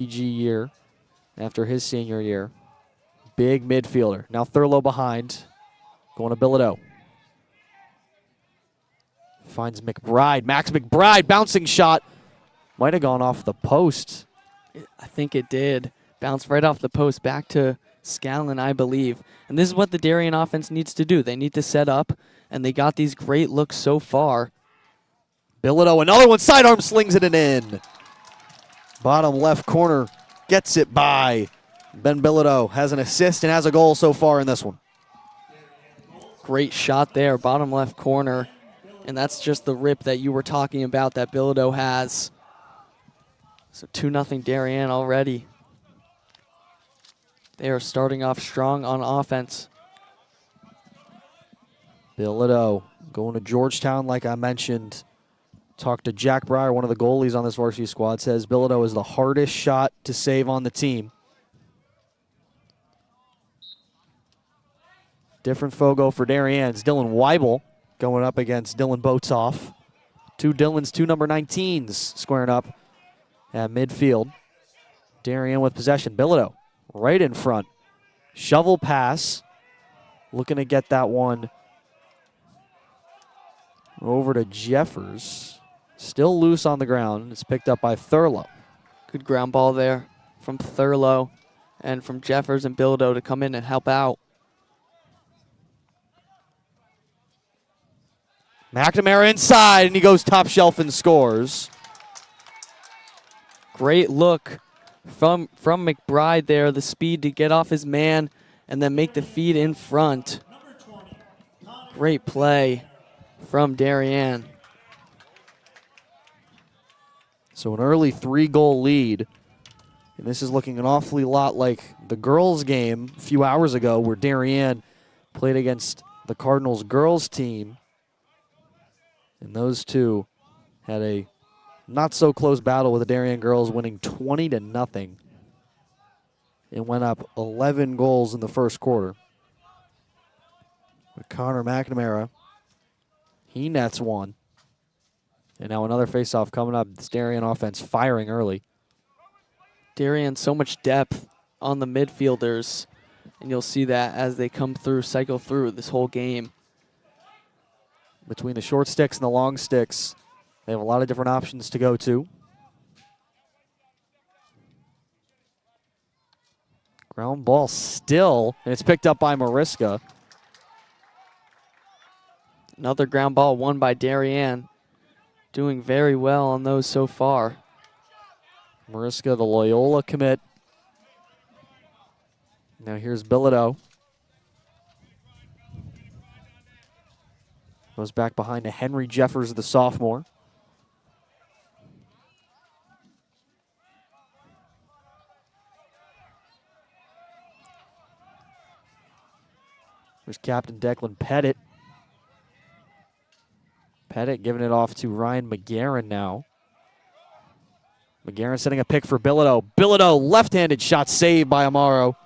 PG year after his senior year. Big midfielder. Now Thurlow behind. Going to Bilodeau. Finds McBride. Max McBride, bouncing shot. Might have gone off the post. I think it did. Bounced right off the post back to Scallon, I believe. And this is what the Darien offense needs to do. They need to set up, and they got these great looks so far. Bilodeau, another one, sidearm slings it in. Bottom left corner gets it by Ben Bilodeau. Has an assist and has a goal so far in this one. Great shot there, bottom left corner. And that's just the rip that you were talking about that Bilodeau has. So 2-0 Darien already. They are starting off strong on offense. Bilodeau going to Georgetown, like I mentioned. Talked to Jack Breyer, one of the goalies on this varsity squad, says Bilodeau is the hardest shot to save on the team. Different fogo for Darien's. Dylan Weibel going up against Dylan Botoff. Two Dylans, two number 19s squaring up at midfield. Darien with possession. Bilodeau right in front. Shovel pass. Looking to get that one over to Jeffers. Still loose on the ground. It's picked up by Thurlow. Good ground ball there from Thurlow and from Jeffers and Bilodeau to come in and help out. McNamara inside, and he goes top shelf and scores. Great look from McBride there, the speed to get off his man and then make the feed in front. Great play from Darien. So an early 3-goal lead. And this is looking an awfully lot like the girls' game a few hours ago where Darien played against the Cardinals' girls' team. And those two had a not-so-close battle with the Darien girls winning 20-0. It went up 11 goals in the first quarter. But Connor McNamara, he nets one. And now another faceoff coming up. This Darien offense firing early. Darien, so much depth on the midfielders. And you'll see that as they come through, cycle through this whole game. Between the short sticks and the long sticks, they have a lot of different options to go to. Ground ball still, and it's picked up by Mariska. Another ground ball won by Darien. Doing very well on those so far. Mariska, the Loyola commit. Now here's Bilodeau. Goes back behind to Henry Jeffers, the sophomore. There's Captain Declan Pettit. Pettit giving it off to Ryan McGarren now. McGarren setting a pick for Bilodeau. Bilodeau, left-handed shot saved by Amaro.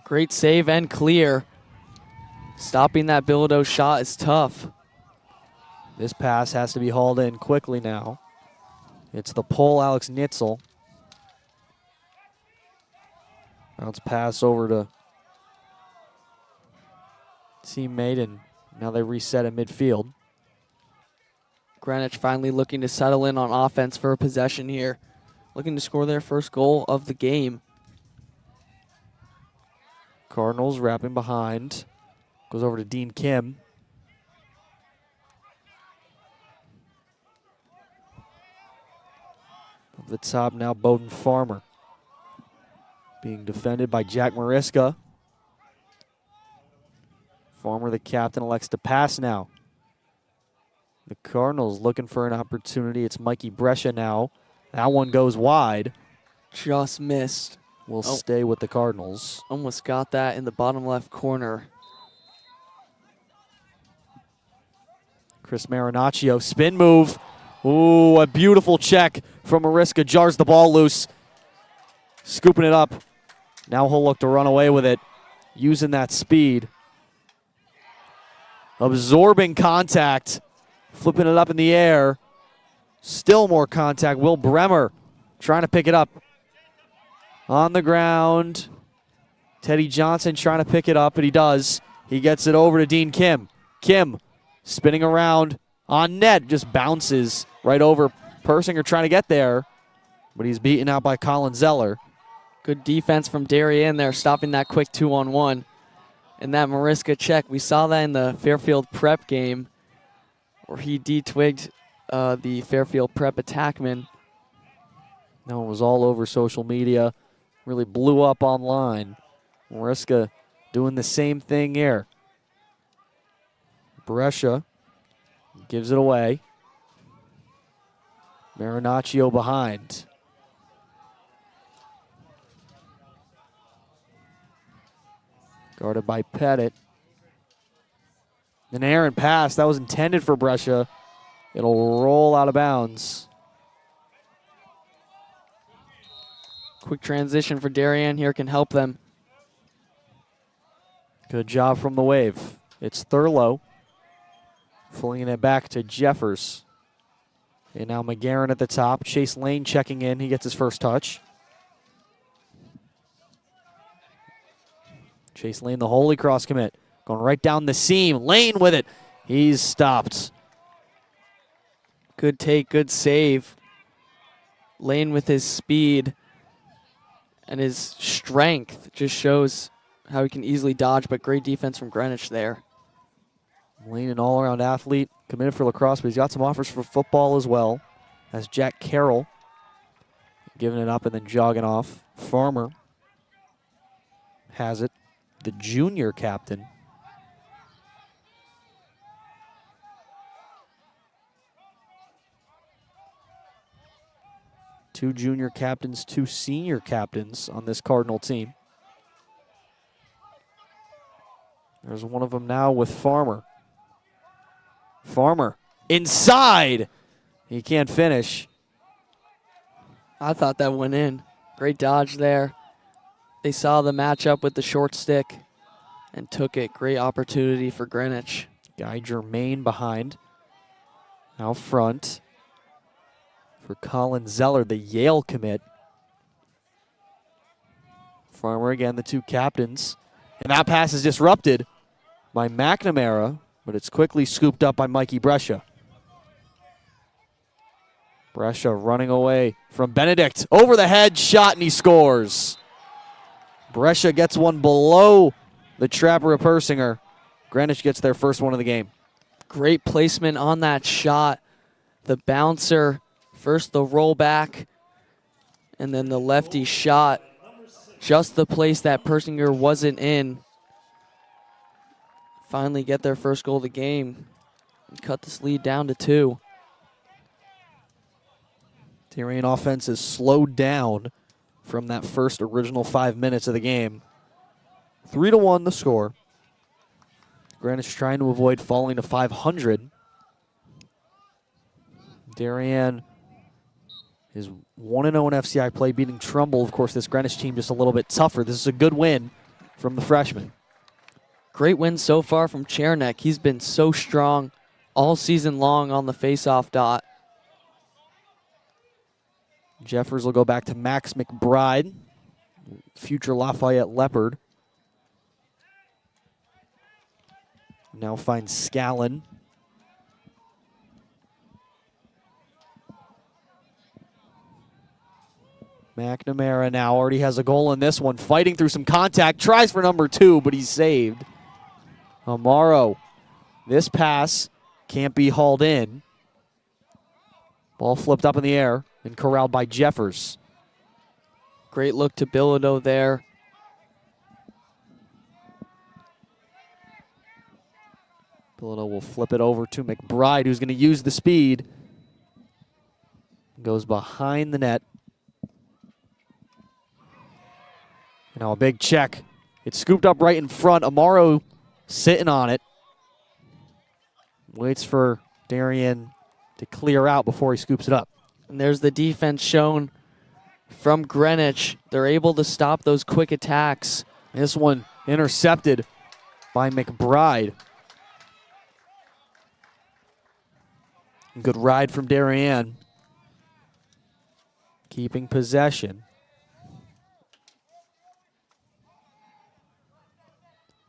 Great save and clear. Stopping that Bilodeau shot is tough. This pass has to be hauled in quickly now. It's the pull, Alex Nitzel. Bounce pass over to teammate, and now they reset at midfield. Greenwich finally looking to settle in on offense for a possession here. Looking to score their first goal of the game. Cardinals wrapping behind. Goes over to Dean Kim. Up the top now, Bowden Farmer. Being defended by Jack Mariska. Farmer, the captain, elects to pass now. The Cardinals looking for an opportunity. It's Mikey Brescia now. That one goes wide. Just missed. Will stay with the Cardinals. Almost got that in the bottom left corner. Chris Marinaccio, spin move. Ooh, a beautiful check from Mariska. Jars the ball loose. Scooping it up. Now he'll look to run away with it. Using that speed. Absorbing contact. Flipping it up in the air. Still more contact. Will Bremer trying to pick it up. on the ground. Teddy Johnson trying to pick it up, but he does. He gets it over to Dean Kim. Kim spinning around on net, just bounces right over Persinger trying to get there, but he's beaten out by Colin Zeller. Good defense from Darien there, stopping that quick 2-on-1. And that Mariska check, we saw that in the Fairfield Prep game where he de-twigged the Fairfield Prep attackman. That one was all over social media, really blew up online. Mariska doing the same thing here. Brescia gives it away. Marinaccio behind. Guarded by Pettit. An errant pass. That was intended for Brescia. It'll roll out of bounds. Quick transition for Darien here can help them. Good job from the Wave. It's Thurlow. Flinging it back to Jeffers. And now McGarren at the top. Chase Lane checking in. He gets his first touch. Chase Lane, the Holy Cross commit. Going right down the seam. Lane with it. He's stopped. Good take, good save. Lane with his speed and his strength just shows how he can easily dodge, but great defense from Greenwich there. Lane, an all-around athlete, committed for lacrosse, but he's got some offers for football as well. That's Jack Carroll giving it up and then jogging off. Farmer has it, the junior captain. Two junior captains, two senior captains on this Cardinal team. There's one of them now with Farmer. Farmer inside. He can't finish. I thought that went in. Great dodge there. They saw the matchup with the short stick and took it. Great opportunity for Greenwich. Guy Germain behind. Out front for Colin Zeller, the Yale commit. Farmer again, the two captains. And that pass is disrupted by McNamara, but it's quickly scooped up by Mikey Brescia. Brescia running away from Benedict. Over the head, shot, and he scores. Brescia gets one below the trapper of Persinger. Greenwich gets their first one of the game. Great placement on that shot. The bouncer, first the rollback, and then the lefty shot. Just the place that Persinger wasn't in. Finally get their first goal of the game and cut this lead down to 2. Darien offense is slowed down from that first original 5 minutes of the game. 3-1 the score. Greenwich trying to avoid falling to 500. Darien is 1-0 in FCI play, beating Trumbull. Of course, this Greenwich team just a little bit tougher. This is a good win from the freshman. Great win so far from Chernak. He's been so strong all season long on the faceoff dot. Jeffers will go back to Max McBride, future Lafayette Leopard. Now finds Scallon. McNamara now already has a goal in this one, fighting through some contact, tries for number 2, but he's saved. Amaro, this pass can't be hauled in. Ball flipped up in the air and corralled by Jeffers. Great look to Bilodeau there. Bilodeau will flip it over to McBride, who's going to use the speed. Goes behind the net. Now a big check. It's scooped up right in front. Amaro sitting on it. Waits for Darien to clear out before he scoops it up. And there's the defense shown from Greenwich. They're able to stop those quick attacks. This one intercepted by McBride. Good ride from Darien. Keeping possession.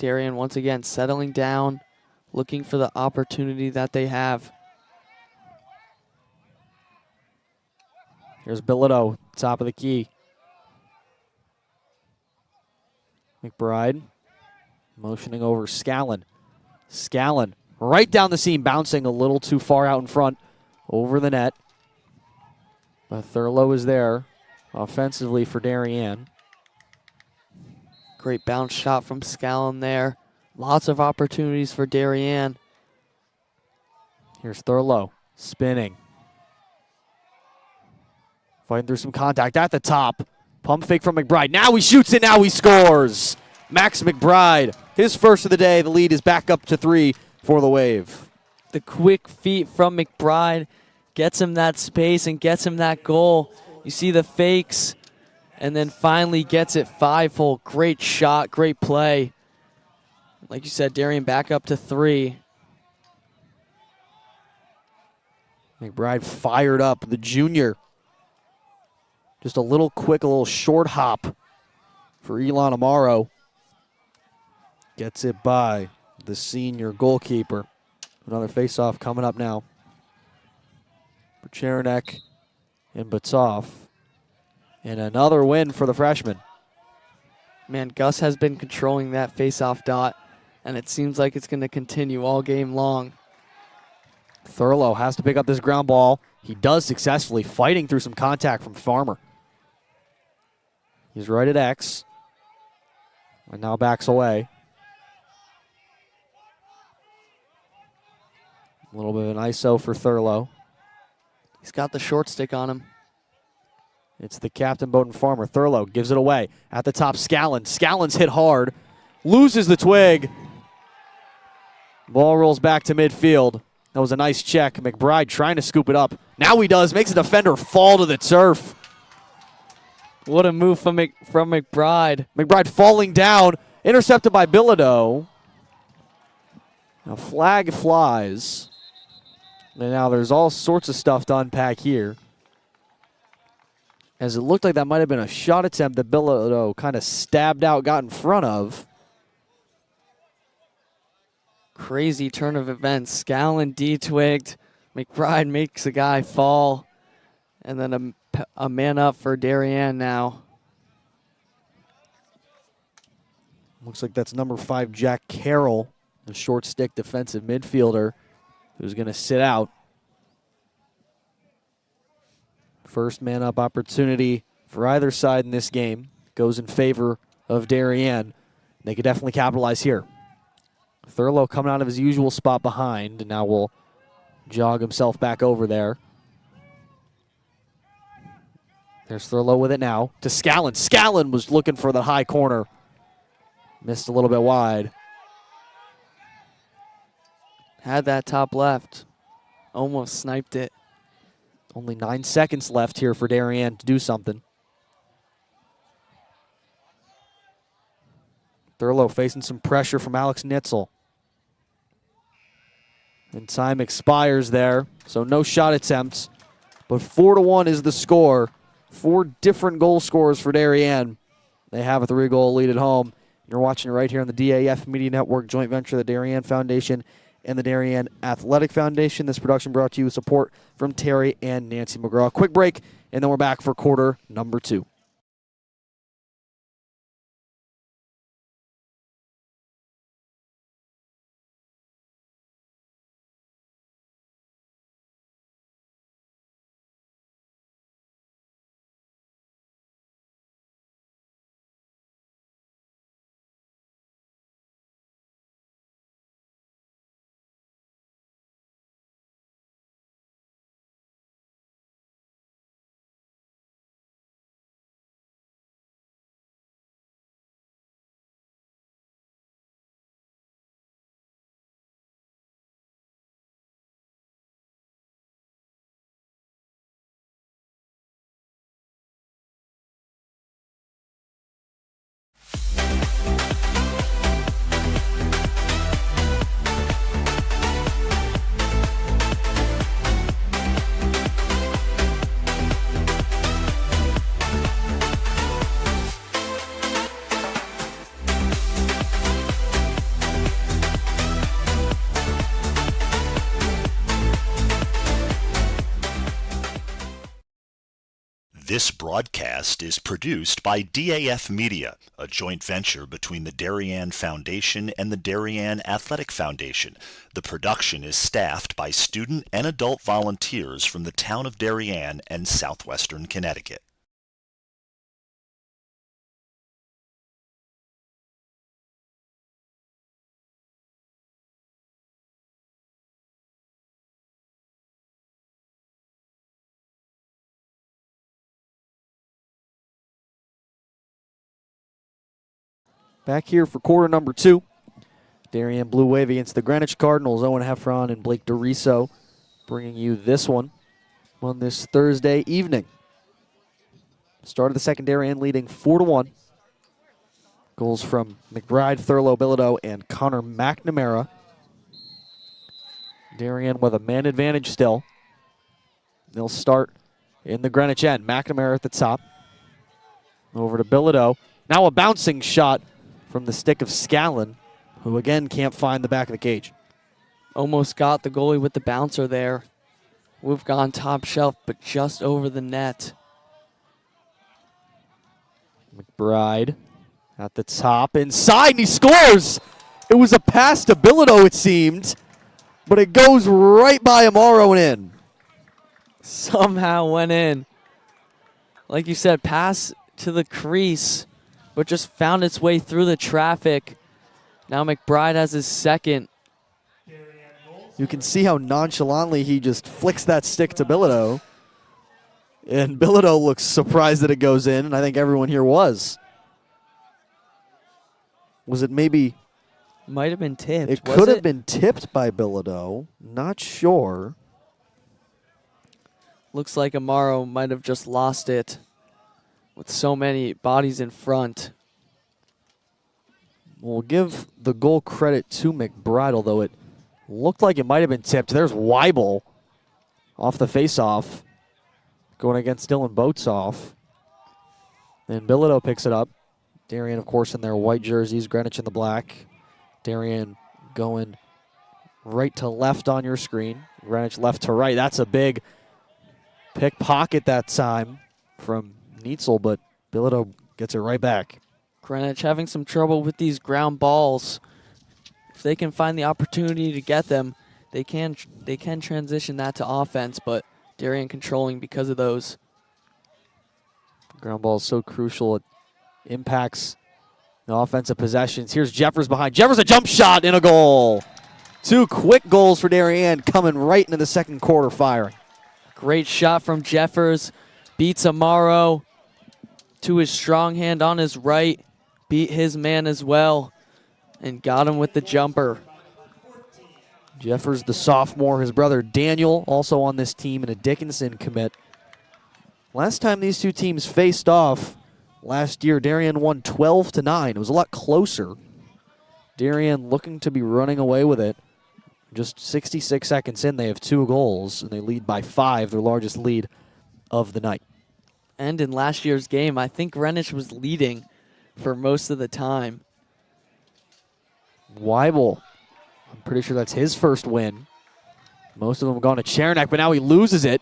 Darian once again settling down, looking for the opportunity that they have. Here's Bilodeau, top of the key. McBride motioning over Scallon. Scallon right down the seam, bouncing a little too far out in front over the net. But Thurlow is there offensively for Darien. Great bounce shot from Scallon there. Lots of opportunities for Darien. Here's Thurlow spinning. Fighting through some contact at the top. Pump fake from McBride. Now he shoots it. Now he scores. Max McBride, his first of the day. The lead is back up to 3 for the Wave. The quick feet from McBride gets him that space and gets him that goal. You see the fakes, and then finally gets it 5-hole. Great shot, great play. Like you said, Darien back up to 3. McBride fired up, the junior. Just a little quick, a little short hop for Elon Amaro. Gets it by the senior goalkeeper. Another face-off coming up now for Cherenek and Batsoff. And another win for the freshman. Man, Gus has been controlling that face-off dot, and it seems like it's going to continue all game long. Thurlow has to pick up this ground ball. He does successfully, fighting through some contact from Farmer. He's right at X. And now backs away. A little bit of an ISO for Thurlow. He's got the short stick on him. It's the captain, Bowden Farmer. Thurlow gives it away. At the top, Scallon. Scallon's hit hard. Loses the twig. Ball rolls back to midfield. That was a nice check. McBride trying to scoop it up. Now he does. Makes a defender fall to the turf. What a move from McBride. McBride falling down. Intercepted by Bilodeau. A flag flies. And now there's all sorts of stuff to unpack here, as it looked like that might have been a shot attempt that Bilodeau kind of stabbed out, got in front of. Crazy turn of events. Scallon detwigged. McBride makes a guy fall. And then a man up for Darien now. Looks like that's number 5, Jack Carroll, the short stick defensive midfielder, who's going to sit out. First man up opportunity for either side in this game goes in favor of Darien. They could definitely capitalize here. Thurlow coming out of his usual spot behind, and now will jog himself back over there. There's Thurlow with it now to Scallon. Scallon was looking for the high corner. Missed a little bit wide. Had that top left. Almost sniped it. Only 9 seconds left here for Darien to do something. Thurlow facing some pressure from Alex Nitzel. And time expires there, so no shot attempts. But 4-1 is the score. 4 different goal scorers for Darien. They have a 3-goal lead at home. You're watching it right here on the DAF Media Network joint venture, the Darien Foundation and the Darien Athletic Foundation. This production brought to you with support from Terry and Nancy McGraw. Quick break, and then we're back for quarter number 2. This broadcast is produced by DAF Media, a joint venture between the Darien Foundation and the Darien Athletic Foundation. The production is staffed by student and adult volunteers from the town of Darien and southwestern Connecticut. Back here for quarter number 2. Darien Blue Wave against the Greenwich Cardinals. Owen Heffron and Blake DeRiso bringing you this one on this Thursday evening. Start of the second, Darien leading 4-1. Goals from McBride, Thurlow, Bilodeau, and Connor McNamara. Darien with a man advantage still. They'll start in the Greenwich end. McNamara at the top. Over to Bilodeau. Now a bouncing shot from the stick of Scallon, who again can't find the back of the cage. Almost got the goalie with the bouncer there. We've gone top shelf, but just over the net. McBride at the top, inside, and he scores! It was a pass to Bilodeau, it seemed, but it goes right by Amaro and in. Somehow went in. Like you said, pass to the crease, but just found its way through the traffic. Now McBride has his second. You can see how nonchalantly he just flicks that stick to Bilodeau. And Bilodeau looks surprised that it goes in, and I think everyone here was. Was it maybe? Might have been tipped. It could have been tipped by Bilodeau. Not sure. Looks like Amaro might have just lost it with so many bodies in front. We'll give the goal credit to McBride, although it looked like it might have been tipped. There's Weibel off the faceoff, going against Dylan Boatsoff. And Bilodeau picks it up. Darien, of course, in their white jerseys, Greenwich in the black. Darien going right to left on your screen. Greenwich left to right. That's a big pickpocket that time from Neitzel, but Bilodeau gets it right back. Greenwich having some trouble with these ground balls. If they can find the opportunity to get them, they can transition that to offense, but Darien controlling because of those. Ground ball is so crucial. It impacts the offensive possessions. Here's Jeffers behind. Jeffers a jump shot and a goal. 2 quick goals for Darien coming right into the second quarter firing. Great shot from Jeffers. Beats Amaro to his strong hand on his right. Beat his man as well and got him with the jumper. Jeffers, the sophomore, his brother Daniel, also on this team, and a Dickinson commit. Last time these two teams faced off last year, Darien won 12-9. It was a lot closer. Darien looking to be running away with it. Just 66 seconds in, they have 2 goals, and they lead by 5, their largest lead of the night. And in last year's game, I think Greenwich was leading for most of the time. Weibel, I'm pretty sure that's his first win. Most of them have gone to Chernak, but now he loses it.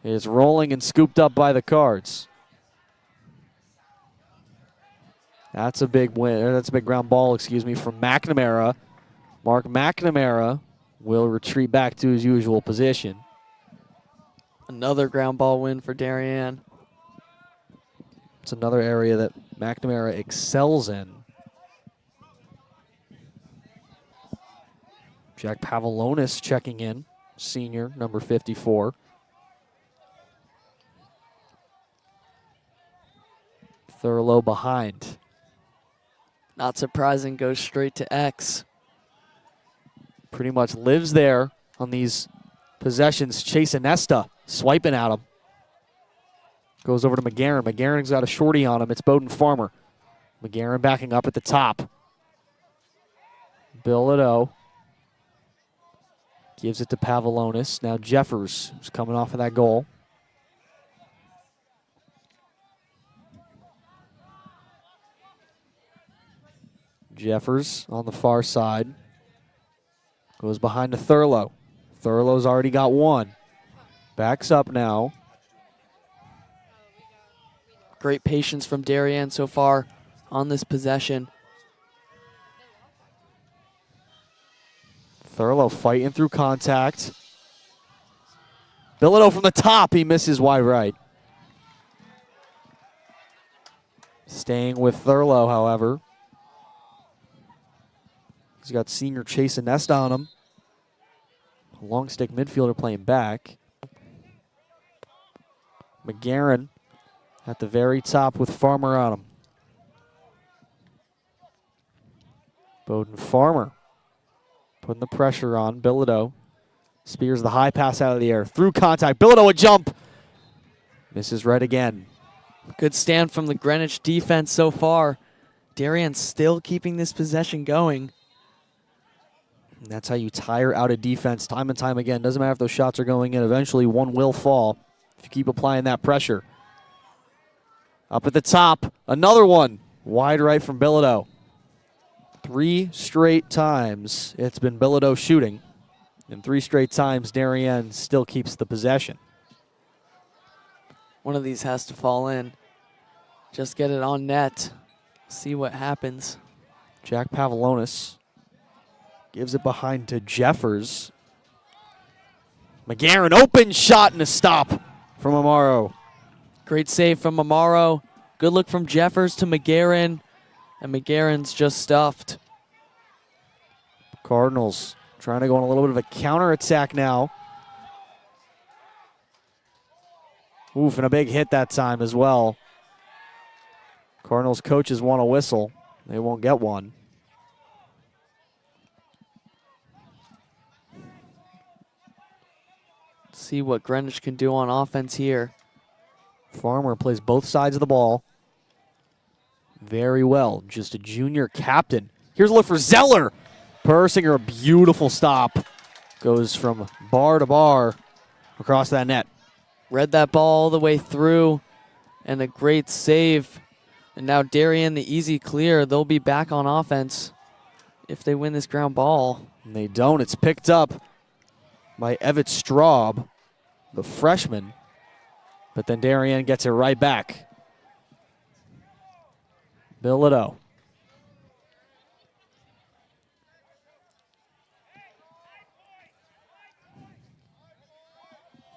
It's rolling and scooped up by the Cards. That's a big win. That's a big ground ball, excuse me, from McNamara. Mark McNamara will retreat back to his usual position. Another ground ball win for Darien. It's another area that McNamara excels in. Jack Pavlonis checking in, senior, number 54. Thurlow behind. Not surprising, goes straight to X. Pretty much lives there on these possessions. Chase Inesta swiping at him. Goes over to McGarren. McGarren's got a shorty on him. It's Bowden Farmer. McGarren backing up at the top. Bilodeau gives it to Pavlonis. Now Jeffers, who's coming off of that goal. Jeffers on the far side. Goes behind to Thurlow. Thurlow's already got 1. Backs up now. Great patience from Darian so far on this possession. Thurlow fighting through contact. Bilodeau from the top, he misses wide right. Staying with Thurlow, however. He's got senior Chase Nesta on him. A long stick midfielder playing back. McGarren at the very top with Farmer on him. Bowden Farmer putting the pressure on Bilodeau. Spears the high pass out of the air. Through contact. Bilodeau a jump. Misses right again. Good stand from the Greenwich defense so far. Darian still keeping this possession going. And that's how you tire out a defense time and time again. Doesn't matter if those shots are going in. Eventually one will fall if you keep applying that pressure. Up at the top. Another one. Wide right from Bilodeau. 3 straight times it's been Bilodeau shooting. And 3 straight times Darien still keeps the possession. One of these has to fall in. Just get it on net. See what happens. Jack Pavlonis gives it behind to Jeffers. McGarren, open shot and a stop from Amaro. Great save from Amaro. Good look from Jeffers to McGarren. And McGarren's just stuffed. Cardinals trying to go on a little bit of a counterattack now. Oof, and a big hit that time as well. Cardinals coaches want a whistle. They won't get one. See what Greenwich can do on offense here. Farmer plays both sides of the ball very well. Just a junior captain. Here's a look for Zeller. Persinger, a beautiful stop. Goes from bar to bar across that net. Read that ball all the way through, and a great save. And now Darien, the easy clear. They'll be back on offense if they win this ground ball. And they don't. It's picked up by Evett Straub, the freshman. But then Darien gets it right back. Bilodeau.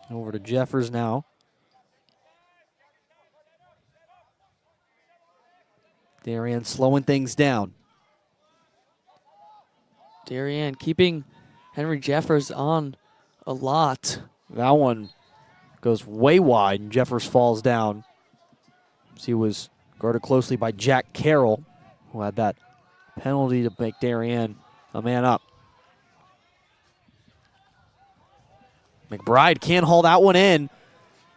Over to Jeffers now. Darien slowing things down. Darien keeping Henry Jeffers on a lot. That one goes way wide, and Jeffers falls down. He was guarded closely by Jack Carroll, who had that penalty to make Darien a man up. McBride can't haul that one in.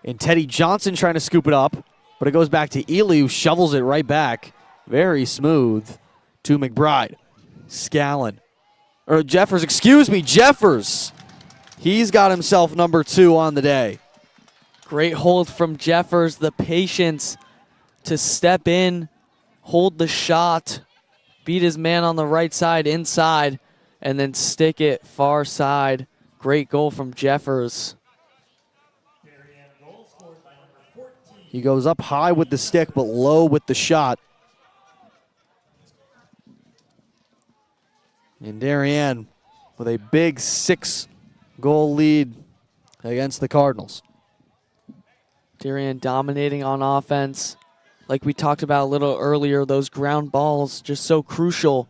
And Teddy Johnson trying to scoop it up. But it goes back to Ely, who shovels it right back. Very smooth to McBride. Scallon. Or Jeffers, excuse me, Jeffers. He's got himself number 2 on the day. Great hold from Jeffers. The patience to step in, hold the shot, beat his man on the right side inside, and then stick it far side. Great goal from Jeffers. He goes up high with the stick, but low with the shot. And Darien with a big 6-goal lead against the Cardinals. Darien dominating on offense. Like we talked about a little earlier, those ground balls just so crucial.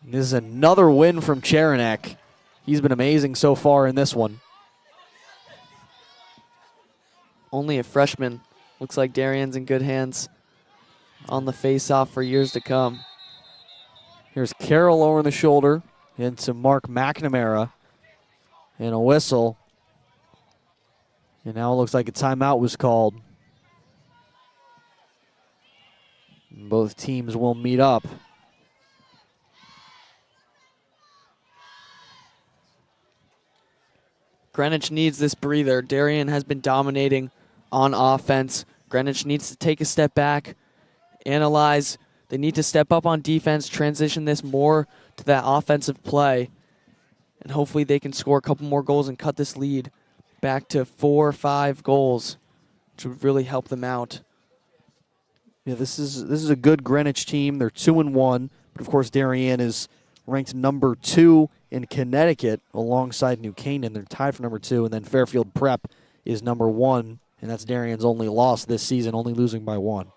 This is another win from Cheranek. He's been amazing so far in this one. Only a freshman. Looks like Darien's in good hands on the face-off for years to come. Here's Carroll over the shoulder into Mark McNamara. And a whistle. And now it looks like a timeout was called. Both teams will meet up. Greenwich needs this breather. Darien has been dominating on offense. Greenwich needs to take a step back, analyze. They need to step up on defense, transition this more to that offensive play, and hopefully they can score a couple more goals and cut this lead. back to 4 or 5 goals, which would really help them out. Yeah, this is a good Greenwich team. They're 2-1, but of course Darien is ranked number 2 in Connecticut alongside New Canaan. They're tied for number 2, and then Fairfield Prep is number 1, and that's Darien's only loss this season, only losing by 1.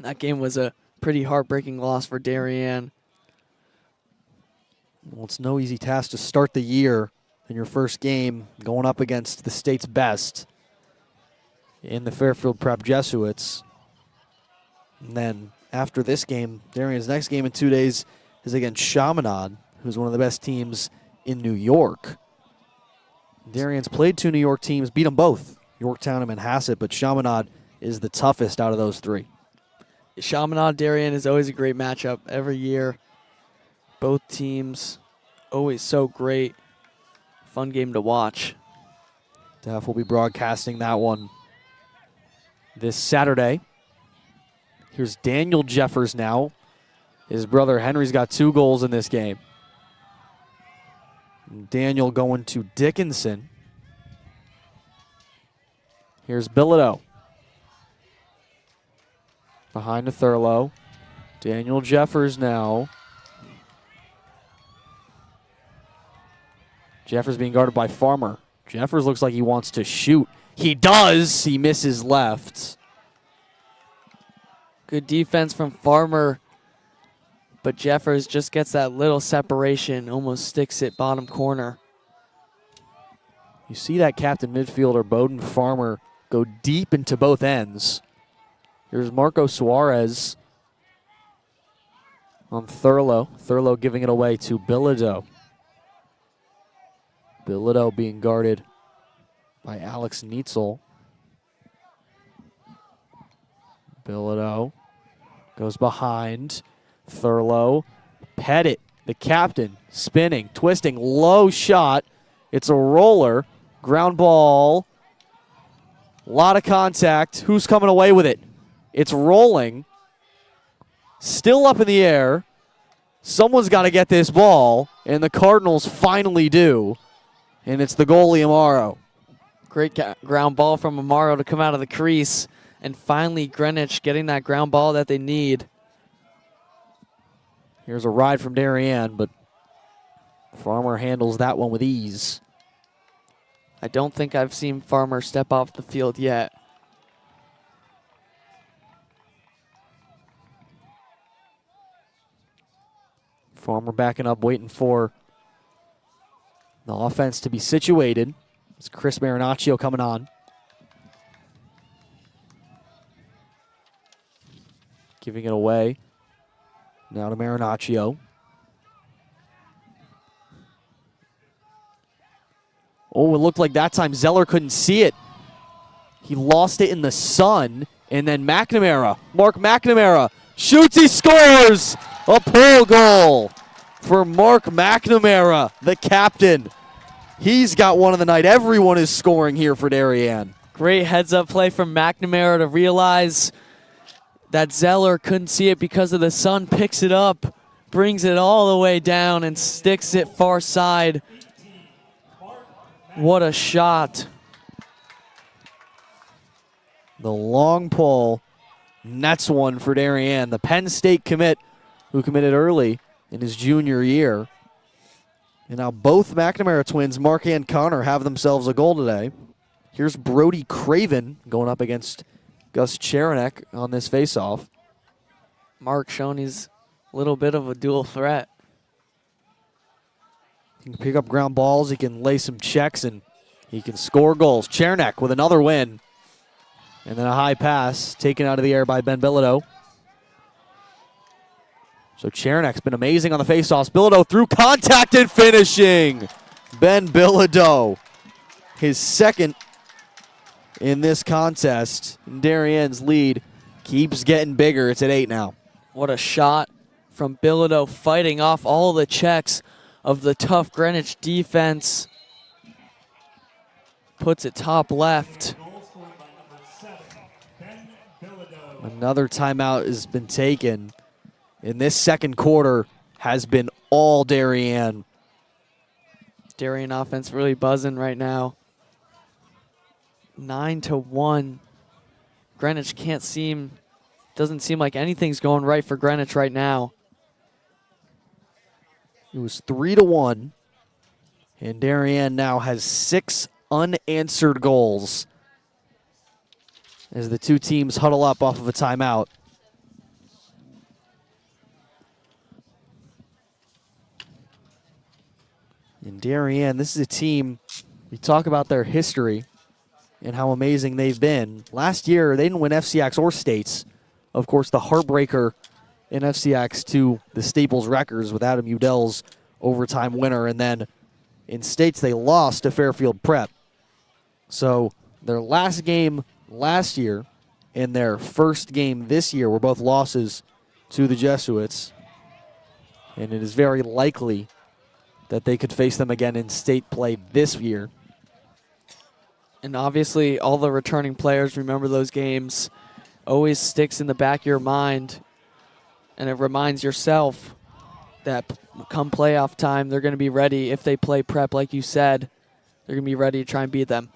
That game was a pretty heartbreaking loss for Darien. Well, it's no easy task to start the year in your first game going up against the state's best in the Fairfield Prep Jesuits. And then after this game, Darien's next game in 2 days is against Chaminade, who's one of the best teams in New York. Darien's played 2 New York teams, beat them both, Yorktown and Manhasset, but Chaminade is the toughest out of those 3. Chaminade Darien is always a great matchup every year. Both teams always so great. Fun game to watch. DAF will be broadcasting that one this Saturday. Here's Daniel Jeffers now. His brother Henry's got 2 goals in this game. Daniel going to Dickinson. Here's Bilodeau. Behind to Thurlow. Daniel Jeffers now. Jeffers being guarded by Farmer. Jeffers looks like he wants to shoot. He does. He misses left. Good defense from Farmer, but Jeffers just gets that little separation, almost sticks it bottom corner. You see that captain midfielder, Bowden Farmer, go deep into both ends. Here's Marco Suarez on Thurlow. Thurlow giving it away to Bilodeau. Bilodeau being guarded by Alex Neitzel. Bilodeau goes behind. Thurlow. Pettit, the captain, spinning, twisting, low shot. It's a roller. Ground ball. A lot of contact. Who's coming away with it? It's rolling. Still up in the air. Someone's got to get this ball, and the Cardinals finally do. And it's the goalie, Amaro. Great ground ball from Amaro to come out of the crease. And finally, Greenwich getting that ground ball that they need. Here's a ride from Darien, but Farmer handles that one with ease. I don't think I've seen Farmer step off the field yet. Farmer backing up, waiting for the offense to be situated. It's Chris Marinaccio coming on. Giving it away. Now to Marinaccio. Oh, it looked like that time Zeller couldn't see it. He lost it in the sun. And then McNamara, Mark McNamara, shoots, he scores! A pull goal for Mark McNamara, the captain. He's got one of the night. Everyone is scoring here for Darien. Great heads-up play from McNamara to realize that Zeller couldn't see it because of the sun, picks it up, brings it all the way down, and sticks it far side. What a shot. The long pull, nets one for Darien. The Penn State commit who committed early in his junior year. And now both McNamara twins, Mark and Connor, have themselves a goal today. Here's Brody Craven going up against Gus Cherenek on this faceoff. Mark showing he's a little bit of a dual threat. He can pick up ground balls, he can lay some checks, and he can score goals. Cherenek with another win. And then a high pass taken out of the air by Ben Bilodeau. So Cherenek's been amazing on the faceoffs. Bilodeau through contact and finishing. Ben Bilodeau, his second in this contest. Darien's lead keeps getting bigger. It's at 8 now. What a shot from Bilodeau, fighting off all the checks of the tough Greenwich defense. Puts it top left. Another timeout has been taken. In this second quarter has been all Darien. Darien offense really buzzing right now. 9-1. Greenwich doesn't seem like anything's going right for Greenwich right now. It was 3-1. And Darien now has 6 unanswered goals as the two teams huddle up off of a timeout. And Darien, this is a team, we talk about their history and how amazing they've been. Last year, they didn't win FCIACs or states. Of course, the heartbreaker in FCIACs to the Staples Wreckers with Adam Udell's overtime winner. And then in states, they lost to Fairfield Prep. So their last game last year and their first game this year were both losses to the Jesuits. And it is very likely that they could face them again in state play this year. And obviously, all the returning players remember those games. Always sticks in the back of your mind. And it reminds yourself that come playoff time, they're going to be ready. If they play prep, like you said, they're going to be ready to try and beat them.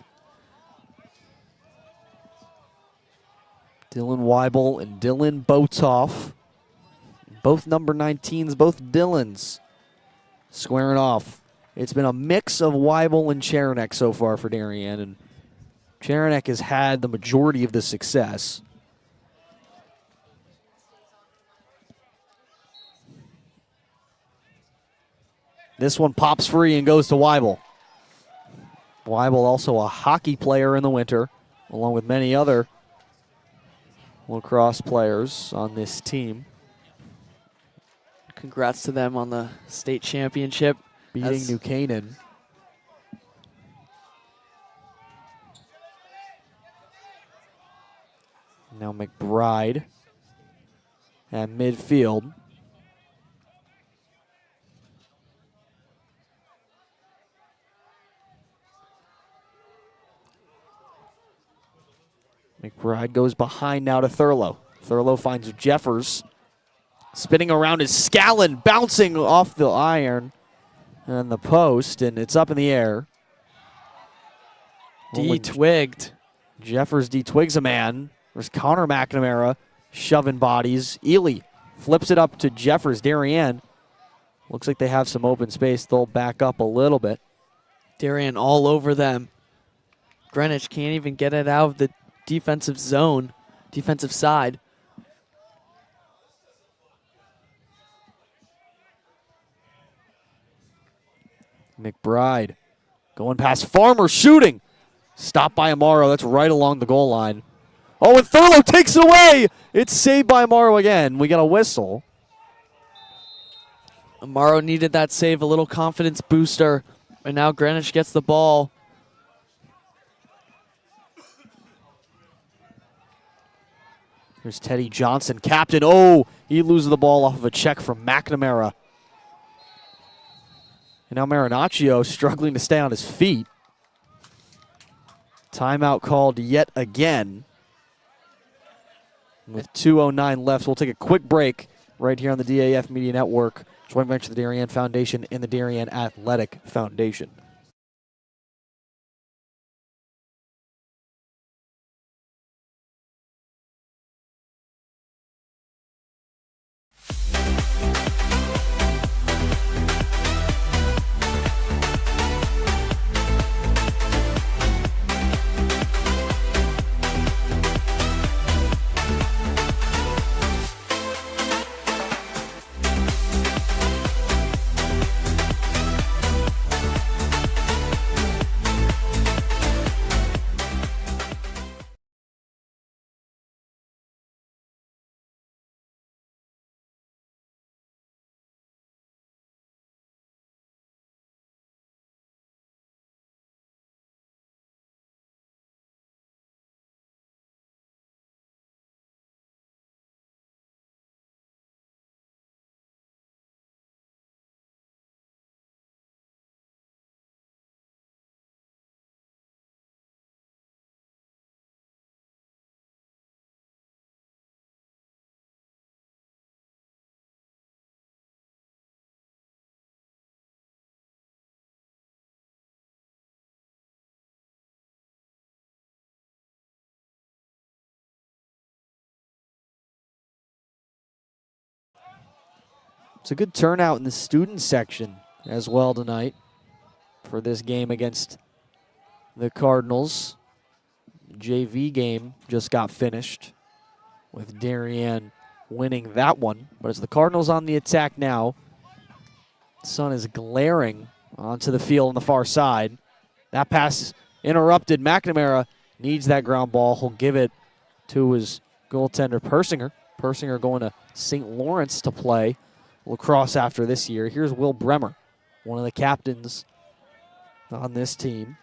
Dylan Weibel and Dylan Botoff. Both number 19s, both Dylans squaring off. It's been a mix of Weibel and Cherenek so far for Darien, and Cherenek has had the majority of the success. This one pops free and goes to Weibel. Weibel also a hockey player in the winter, along with many other lacrosse players on this team. Congrats to them on the state championship. Beating New Canaan. Now McBride at midfield. McBride goes behind now to Thurlow. Thurlow finds Jeffers. Spinning around is Scallon, bouncing off the iron and the post, and it's up in the air. D-twigged. Jeffers D-twigs a man. There's Connor McNamara shoving bodies. Ely flips it up to Jeffers. Darien. Looks like they have some open space. They'll back up a little bit. Darien all over them. Greenwich can't even get it out of the defensive zone, defensive side. McBride going past Farmer, shooting. Stopped by Amaro. That's right along the goal line. Oh, and Thurlow takes it away. It's saved by Amaro again. We got a whistle. Amaro needed that save, a little confidence booster. And now Greenwich gets the ball. Here's Teddy Johnson, captain. Oh, he loses the ball off of a check from McNamara. And now Marinaccio struggling to stay on his feet. Timeout called yet again. With 2:09 left, we'll take a quick break right here on the DAF Media Network. Joint venture of the Darien Foundation and the Darien Athletic Foundation. It's a good turnout in the student section as well tonight for this game against the Cardinals. JV game just got finished with Darien winning that one. But it's the Cardinals on the attack now. The sun is glaring onto the field on the far side. That pass interrupted. McNamara needs that ground ball. He'll give it to his goaltender, Persinger. Persinger going to St. Lawrence to play lacrosse after this year. Here's Will Bremer, one of the captains on this team.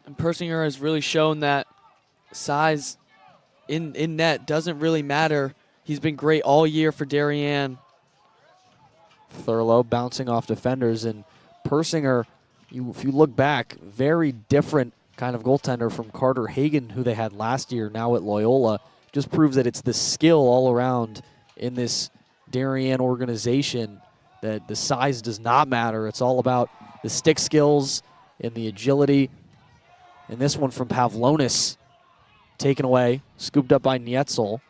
And Persinger has really shown that size in net doesn't really matter. He's been great all year for Darien. Thurlow bouncing off defenders, and Persinger, if you look back, very different kind of goaltender from Carter Hagan, who they had last year, now at Loyola. Just proves that it's the skill all around in this Darien organization, that the size does not matter. It's all about the stick skills and the agility. And this one from Pavlonis, taken away, scooped up by Nietzel.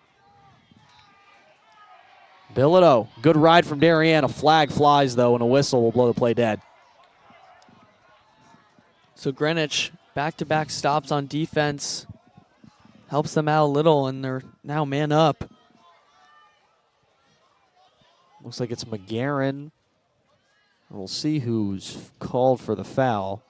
Bilodeau, good ride from Darien. A flag flies, though, and a whistle will blow the play dead. So Greenwich, back-to-back stops on defense, helps them out a little, and they're now man up. Looks like it's McGarren. We'll see who's called for the foul.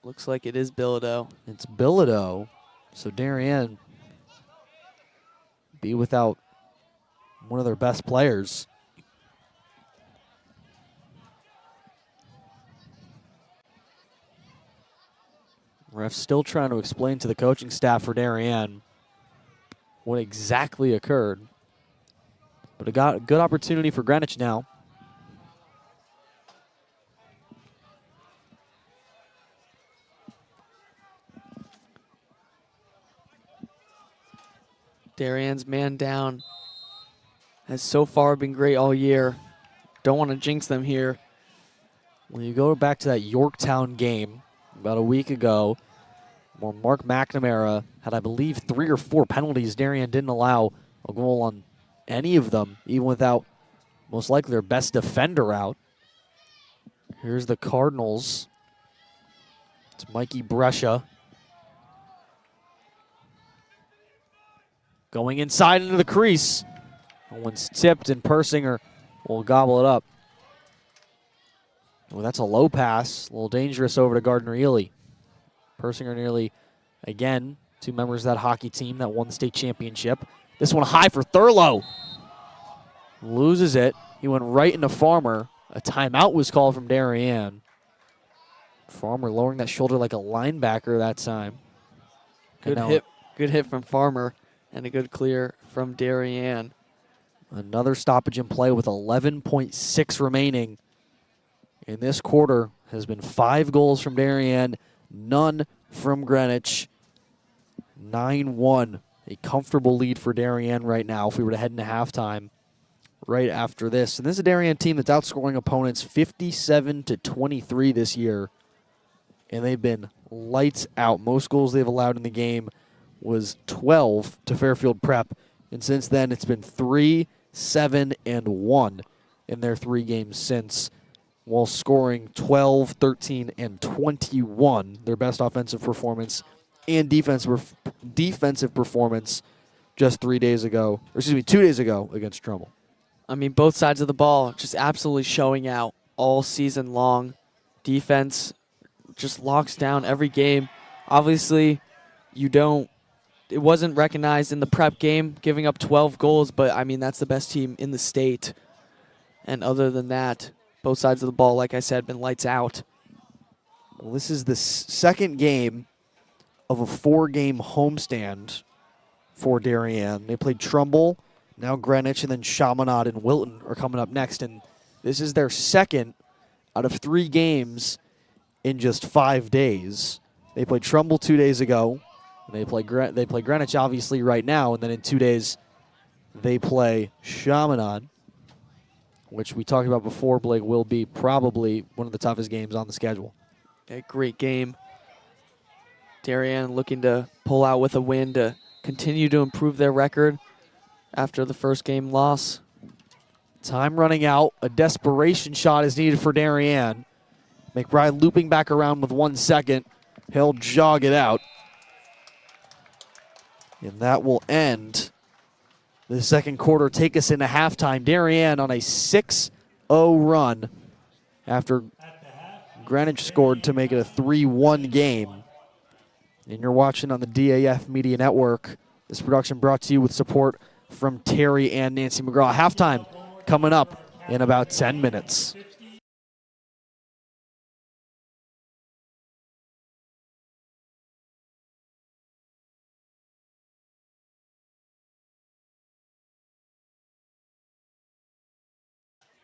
Looks like it is Bilodeau. It's Bilodeau. So Darien be without one of their best players. Ref still trying to explain to the coaching staff for Darien what exactly occurred. But it got a good opportunity for Greenwich now. Darien's man down has so far been great all year. Don't want to jinx them here. When you go back to that Yorktown game about a week ago, where Mark McNamara had, I believe, 3 or 4 penalties, Darien didn't allow a goal on any of them, even without most likely their best defender out. Here's the Cardinals. It's Mikey Brescia. Going inside into the crease. That one's tipped, and Persinger will gobble it up. Well, that's a low pass. A little dangerous over to Gardner-Ely. Persinger nearly, again, 2 members of that hockey team that won the state championship. This one high for Thurlow. Loses it. He went right into Farmer. A timeout was called from Darien. Farmer lowering that shoulder like a linebacker that time. Good hit from Farmer, and a good clear from Darien. Another stoppage in play with 11.6 remaining. In this quarter has been 5 goals from Darien, none from Greenwich. 9-1, a comfortable lead for Darien right now if we were to head into halftime right after this. And this is a Darien team that's outscoring opponents 57-23 this year, and they've been lights out. Most goals they've allowed in the game was 12 to Fairfield Prep, and since then it's been 3, 7, and 1 in their 3 games since, while scoring 12, 13, and 21, their best offensive performance and defensive performance just 2 days ago against Trumbull. I mean, both sides of the ball just absolutely showing out all season long. Defense just locks down every game. Obviously, it wasn't recognized in the prep game, giving up 12 goals, but I mean, that's the best team in the state. And other than that, both sides of the ball, like I said, been lights out. Well, this is the second game of a 4-game homestand for Darien. They played Trumbull, now Greenwich, and then Chaminade and Wilton are coming up next. And this is their second out of 3 games in just 5 days. They played Trumbull 2 days ago. And they play Greenwich, obviously, right now. And then in 2 days, they play Chaminade, which we talked about before, Blake, will be probably one of the toughest games on the schedule. A great game. Darien looking to pull out with a win to continue to improve their record after the first game loss. Time running out. A desperation shot is needed for Darien. McBride looping back around with 1 second. He'll jog it out. And that will end the second quarter, take us into halftime. Darien on a 6-0 run after Greenwich scored to make it a 3-1 game. And you're watching on the DAF Media Network. This production brought to you with support from Terry and Nancy McGraw. Halftime coming up in about 10 minutes.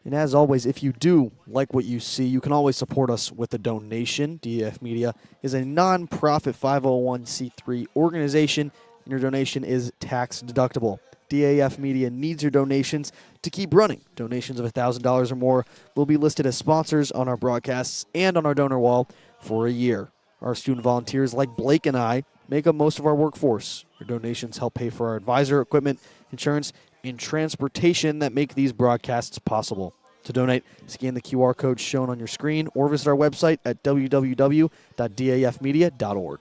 And as always, if you do like what you see, you can always support us with a donation. DAF Media is a non-profit 501c3 organization, and your donation is tax deductible. DAF Media needs your donations to keep running. Donations of $1,000 or more will be listed as sponsors on our broadcasts and on our donor wall for a year. Our student volunteers like Blake and I make up most of our workforce. Your donations help pay for our advisor, equipment, insurance, and transportation that make these broadcasts possible. To donate, scan the QR code shown on your screen or visit our website at www.dafmedia.org.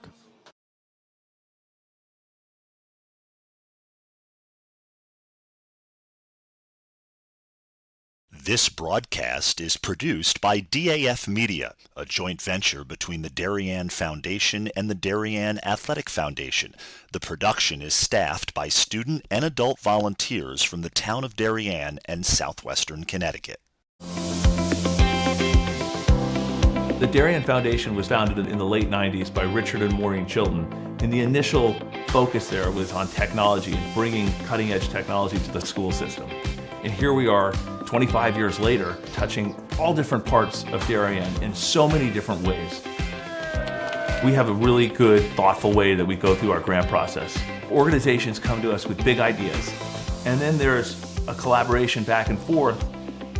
This broadcast is produced by DAF Media, a joint venture between the Darien Foundation and the Darien Athletic Foundation. The production is staffed by student and adult volunteers from the town of Darien and southwestern Connecticut. The Darien Foundation was founded in the late 90s by Richard and Maureen Chilton, and the initial focus there was on technology and bringing cutting-edge technology to the school system. And here we are, 25 years later, touching all different parts of Darien in so many different ways. We have a really good, thoughtful way that we go through our grant process. Organizations come to us with big ideas, and then there's a collaboration back and forth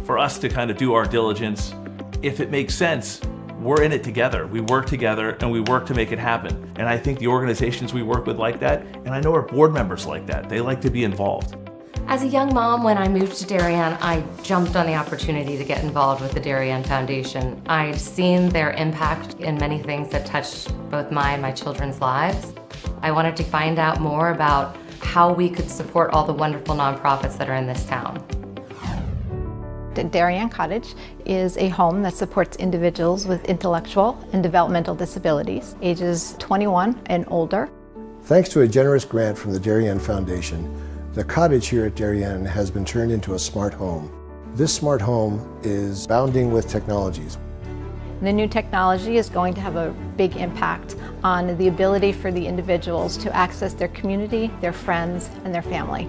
for us to kind of do our diligence. If it makes sense, we're in it together. We work together and we work to make it happen. And I think the organizations we work with like that, and I know our board members like that. They like to be involved. As a young mom, when I moved to Darien, I jumped on the opportunity to get involved with the Darien Foundation. I'd seen their impact in many things that touched both my and my children's lives. I wanted to find out more about how we could support all the wonderful nonprofits that are in this town. Darien Cottage is a home that supports individuals with intellectual and developmental disabilities, ages 21 and older. Thanks to a generous grant from the Darien Foundation, the cottage here at Darien has been turned into a smart home. This smart home is bounding with technologies. The new technology is going to have a big impact on the ability for the individuals to access their community, their friends, and their family.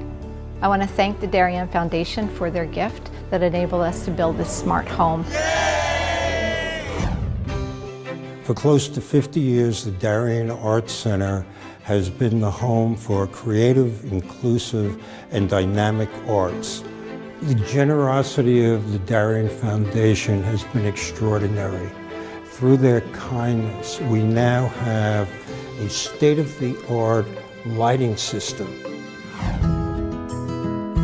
I want to thank the Darien Foundation for their gift that enabled us to build this smart home. For close to 50 years, the Darien Arts Center has been the home for creative, inclusive, and dynamic arts. The generosity of the Darien Foundation has been extraordinary. Through their kindness, we now have a state-of-the-art lighting system.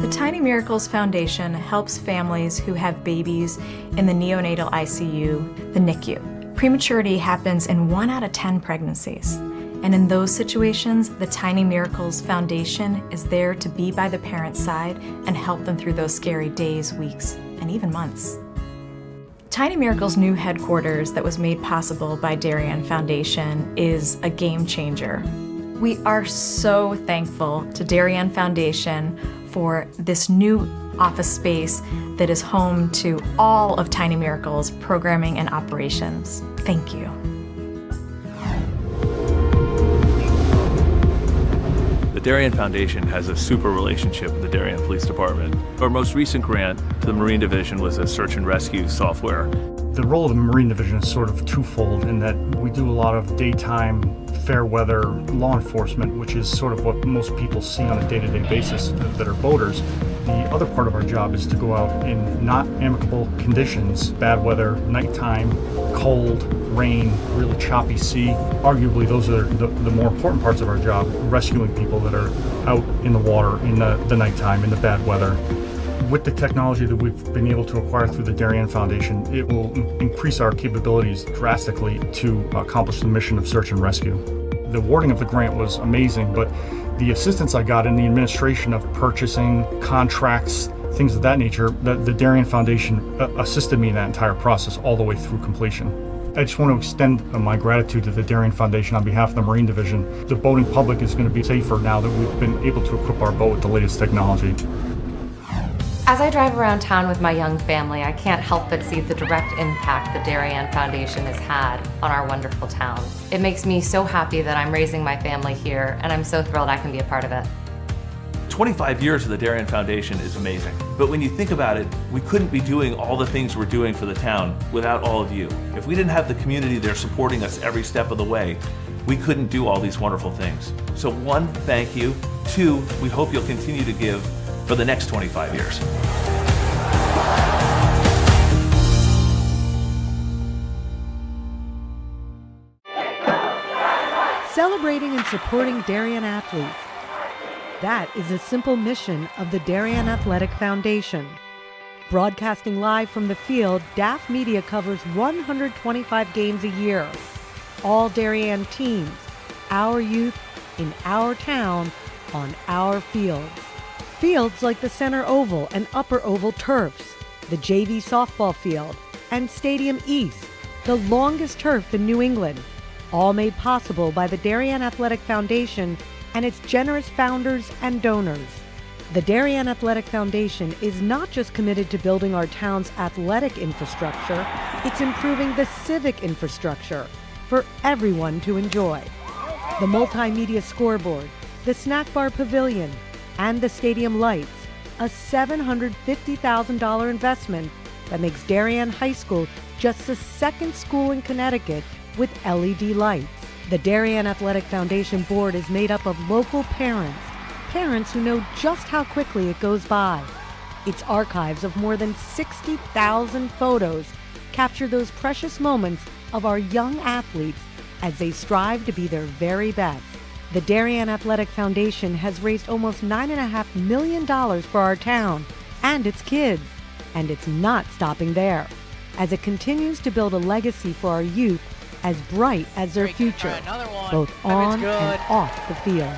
The Tiny Miracles Foundation helps families who have babies in the neonatal ICU, the NICU. Prematurity happens in 1 out of 10 pregnancies. And in those situations, the Tiny Miracles Foundation is there to be by the parent's side and help them through those scary days, weeks, and even months. Tiny Miracles' new headquarters that was made possible by Darien Foundation is a game changer. We are so thankful to Darien Foundation for this new office space that is home to all of Tiny Miracles' programming and operations. Thank you. The Darien Foundation has a super relationship with the Darien Police Department. Our most recent grant to the Marine Division was a search and rescue software. The role of the Marine Division is sort of twofold in that we do a lot of daytime, fair weather law enforcement, which is sort of what most people see on a day-to-day basis that are boaters. The other part of our job is to go out in not amicable conditions, bad weather, nighttime, cold, rain, really choppy sea. Arguably, those are the more important parts of our job, rescuing people that are out in the water in the nighttime, in the bad weather. With the technology that we've been able to acquire through the Darien Foundation, it will increase our capabilities drastically to accomplish the mission of search and rescue. The awarding of the grant was amazing, but the assistance I got in the administration of purchasing, contracts, things of that nature, the Darien Foundation assisted me in that entire process all the way through completion. I just want to extend my gratitude to the Darien Foundation on behalf of the Marine Division. The boating public is going to be safer now that we've been able to equip our boat with the latest technology. As I drive around town with my young family, I can't help but see the direct impact the Darien Foundation has had on our wonderful town. It makes me so happy that I'm raising my family here, and I'm so thrilled I can be a part of it. 25 years of the Darien Foundation is amazing. But when you think about it, we couldn't be doing all the things we're doing for the town without all of you. If we didn't have the community there supporting us every step of the way, we couldn't do all these wonderful things. So 1, thank you. 2, we hope you'll continue to give for the next 25 years. Celebrating and supporting Darien athletes. That is a simple mission of the Darien Athletic Foundation. Broadcasting live from the field, DAF Media covers 125 games a year. All Darien teams, our youth, in our town, on our fields. Fields like the center oval and upper oval turfs, the JV softball field, and Stadium East, the longest turf in New England, all made possible by the Darien Athletic Foundation and its generous founders and donors. The Darien Athletic Foundation is not just committed to building our town's athletic infrastructure, it's improving the civic infrastructure for everyone to enjoy. The multimedia scoreboard, the snack bar pavilion, and the stadium lights, a $750,000 investment that makes Darien High School just the second school in Connecticut with LED lights. The Darien Athletic Foundation board is made up of local parents who know just how quickly it goes by. Its archives of more than 60,000 photos capture those precious moments of our young athletes as they strive to be their very best. The Darien Athletic Foundation has raised almost $9.5 million for our town and its kids, and it's not stopping there, as it continues to build a legacy for our youth as bright as their future, both on and off the field.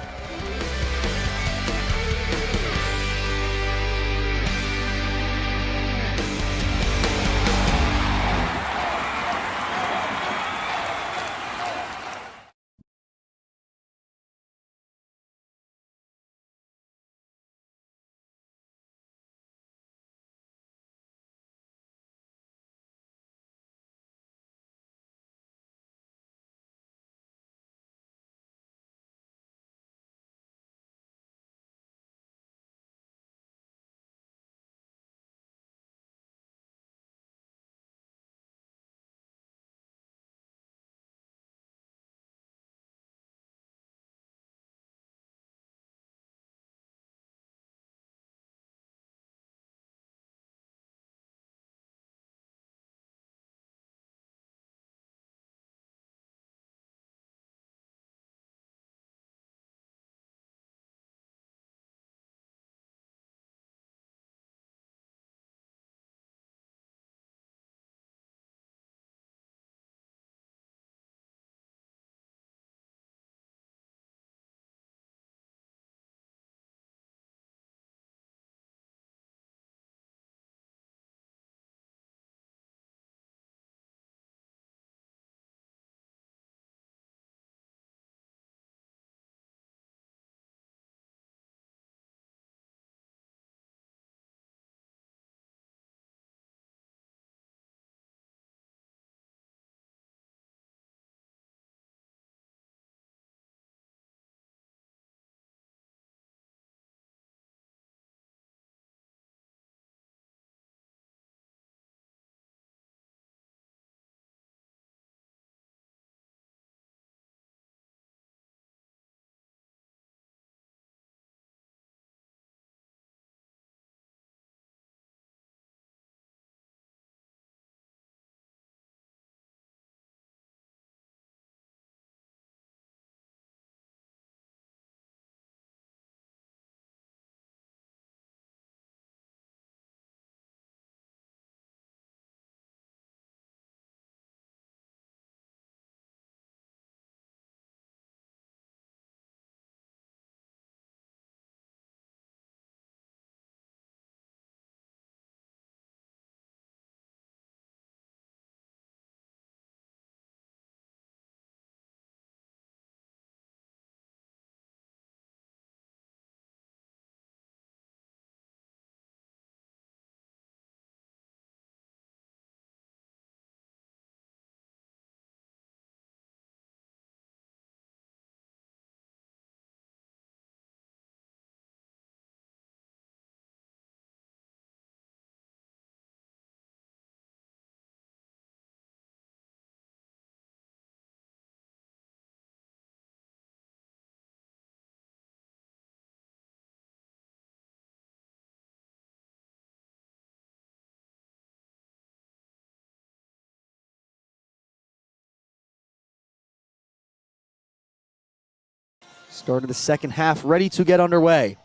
Start of the second half ready to get underway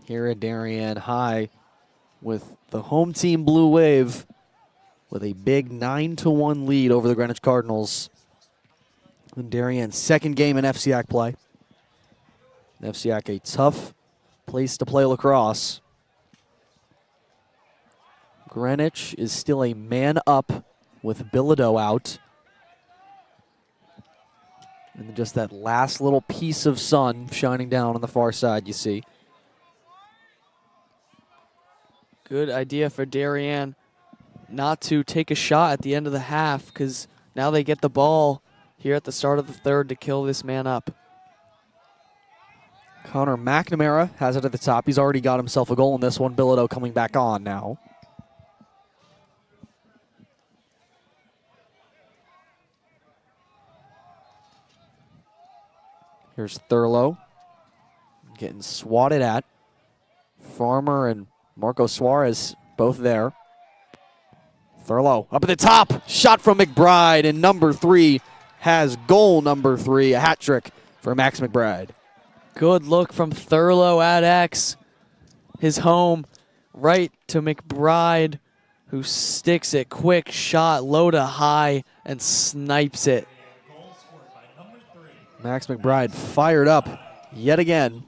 here at Darien High with the home team Blue Wave with a big 9-1 lead over the Greenwich Cardinals. In Darien's second game in FCIAC play. FCIAC, a tough place to play lacrosse. Greenwich is still a man up with Bilodeau out. And just that last little piece of sun shining down on the far side, you see. Good idea for Darian not to take a shot at the end of the half, because now they get the ball here at the start of the third to kill this man up. Connor McNamara has it at the top. He's already got himself a goal in this one. Bilodeau coming back on now. Here's Thurlow getting swatted at. Farmer and Marco Suarez both there. Thurlow up at the top. Shot from McBride, and number 3 has goal number 3. A hat trick for Max McBride. Good look from Thurlow at X. His home right to McBride, who sticks it. Quick shot, low to high, and snipes it. Max McBride fired up yet again.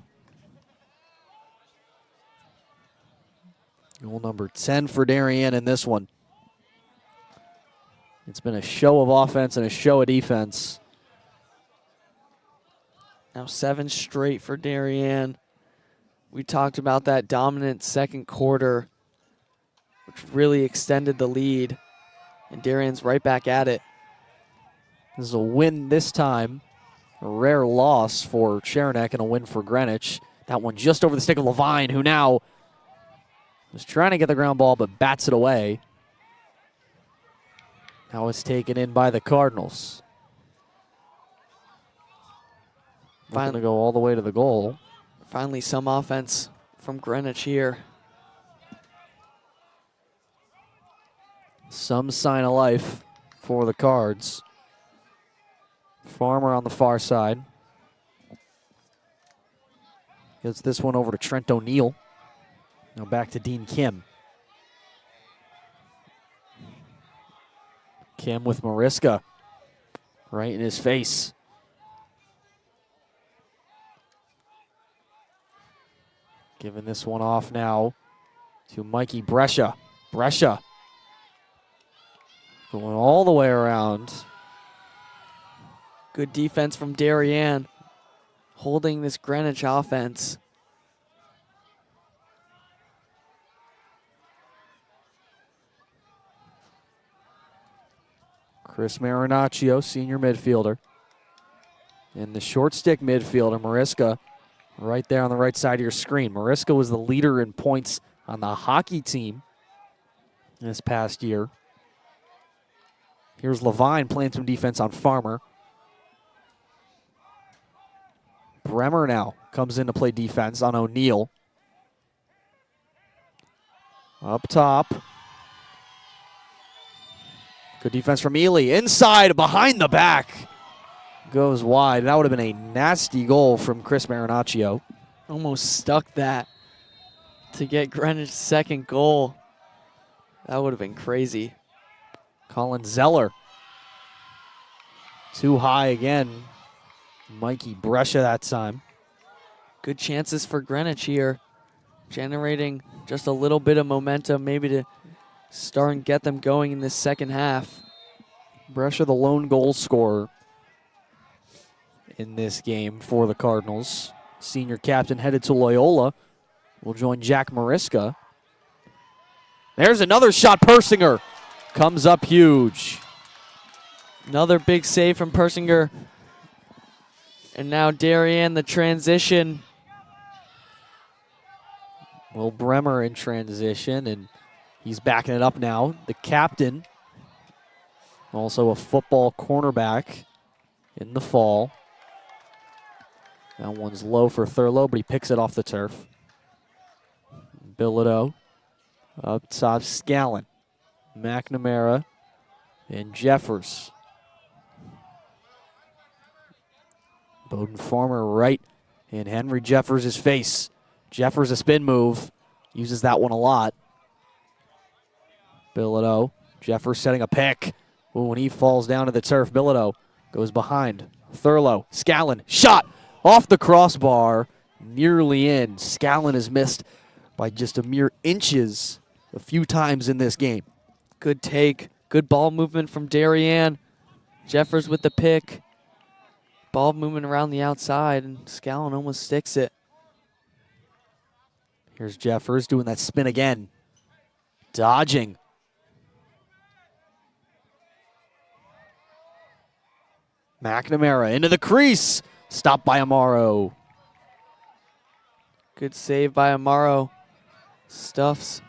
Goal number 10 for Darien in this one. It's been a show of offense and a show of defense. Now 7 straight for Darien. We talked about that dominant second quarter, which really extended the lead. And Darien's right back at it. This is a win this time. A rare loss for Sharonek and a win for Greenwich. That one just over the stick of Levine, who now was trying to get the ground ball but bats it away. Now it's taken in by the Cardinals. Finally to go all the way to the goal. Finally some offense from Greenwich here. Some sign of life for the Cards. Farmer on the far side. Gets this one over to Trent O'Neill. Now back to Dean Kim. Kim with Mariska. Right in his face. Giving this one off now to Mikey Brescia. Brescia going all the way around. Good defense from Darien, holding this Greenwich offense. Chris Marinaccio, senior midfielder. And the short stick midfielder, Mariska, right there on the right side of your screen. Mariska was the leader in points on the hockey team this past year. Here's Levine playing some defense on Farmer. Bremer now comes in to play defense on O'Neill. Up top. Good defense from Ely. Inside, behind the back. Goes wide. That would have been a nasty goal from Chris Marinaccio. Almost stuck that to get Greenwich's second goal. That would have been crazy. Colin Zeller. Too high again. Mikey Brescia that time. Good chances for Greenwich here. Generating just a little bit of momentum, maybe to start and get them going in this second half. Brescia, the lone goal scorer in this game for the Cardinals. Senior captain headed to Loyola. Will join Jack Mariska. There's another shot. Persinger comes up huge. Another big save from Persinger. And now Darien, the transition. Will Bremer in transition, and he's backing it up now. The captain, also a football cornerback in the fall. That one's low for Thurlow, but he picks it off the turf. Bilodeau up top, Scallon, McNamara, and Jeffers. Bowden Farmer right in Henry Jeffers' face. Jeffers a spin move. Uses that one a lot. Bilodeau. Jeffers setting a pick. Ooh, when he falls down to the turf, Bilodeau goes behind. Thurlow. Scallon. Shot off the crossbar. Nearly in. Scallon has missed by just a mere inches a few times in this game. Good take. Good ball movement from Darian. Jeffers with the pick. Ball movement around the outside, and Scallon almost sticks it. Here's Jeffers doing that spin again. Dodging. McNamara into the crease. Stopped by Amaro. Good save by Amaro. Stuffs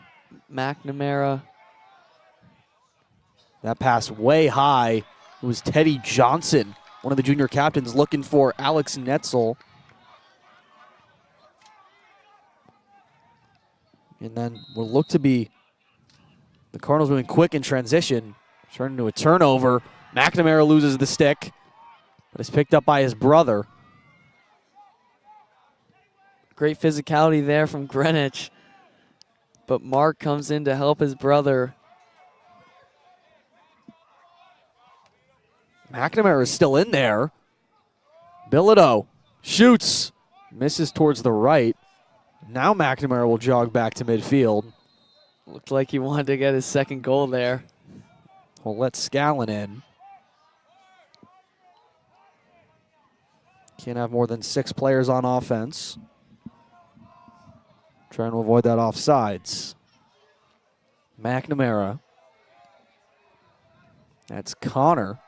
McNamara. That pass way high. It was Teddy Johnson, one of the junior captains, looking for Alex Netzel. And then will look to be the Cardinals moving quick in transition. Turn into a turnover. McNamara loses the stick, but it's picked up by his brother. Great physicality there from Greenwich. But Mark comes in to help his brother. McNamara is still in there. Bilodeau shoots. Misses towards the right. Now McNamara will jog back to midfield. Looked like he wanted to get his second goal there. We'll let Scallon in. Can't have more than 6 players on offense. Trying to avoid that offsides. McNamara. That's Connor.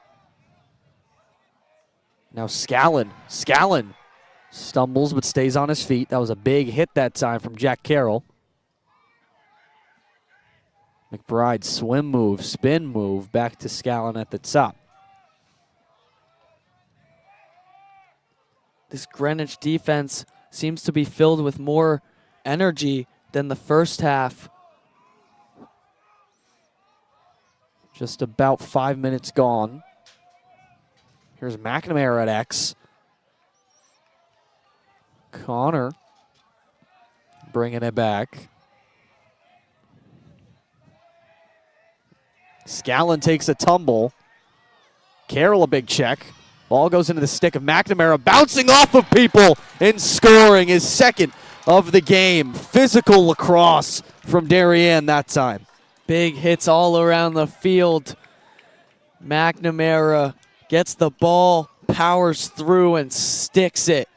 Now Scallon. Scallon stumbles but stays on his feet. That was a big hit that time from Jack Carroll. McBride swim move, spin move, back to Scallon at the top. This Greenwich defense seems to be filled with more energy than the first half. Just about 5 minutes gone. Here's McNamara at X. Connor bringing it back. Scallon takes a tumble. Carroll a big check. Ball goes into the stick of McNamara, bouncing off of people and scoring his second of the game. Physical lacrosse from Darien that time. Big hits all around the field. McNamara gets the ball, powers through, and sticks it.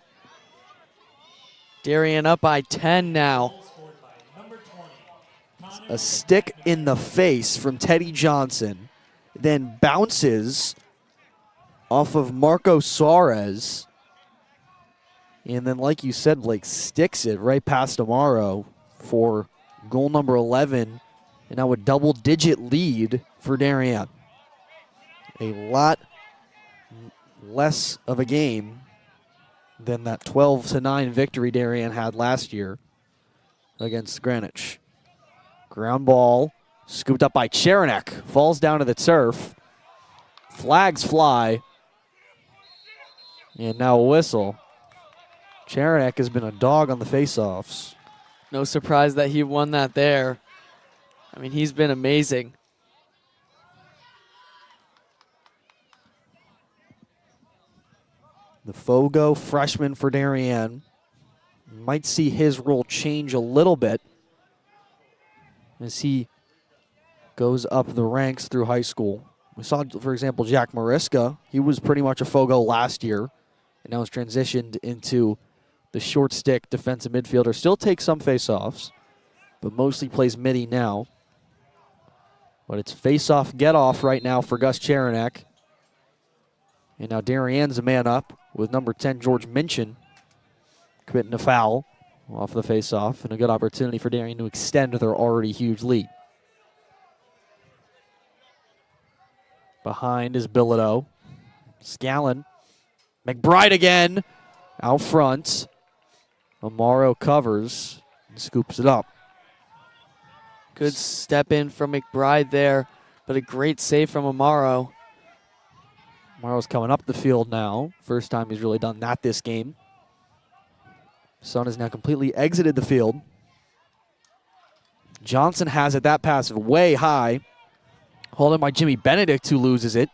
Darien up by 10 now. A stick in the face from Teddy Johnson, then bounces off of Marco Suarez. And then, like you said, Blake, sticks it right past Amaro for goal number 11. And now a double-digit lead for Darien. A lot less of a game than that 12-9 victory Darien had last year against Greenwich. Ground ball, scooped up by Cherenek, falls down to the turf. Flags fly. And now a whistle. Cherenek has been a dog on the faceoffs. No surprise that he won that there. I mean, he's been amazing. The Fogo freshman for Darien. Might see his role change a little bit as he goes up the ranks through high school. We saw, for example, Jack Mariska. He was pretty much a Fogo last year and now has transitioned into the short stick defensive midfielder. Still takes some faceoffs, but mostly plays midi now. But it's face-off, get-off right now for Gus Cherenek. And now Darien's a man up with number 10, George Minchin, committing a foul off the face-off, and a good opportunity for Darien to extend their already huge lead. Behind is Bilodeau. Scallon. McBride again. Out front. Amaro covers and scoops it up. Good step in from McBride there, but a great save from Amaro. Amaro's coming up the field now. First time he's really done that this game. Sun has now completely exited the field. Johnson has it. That pass way high. Holding by Jimmy Benedict, who loses it.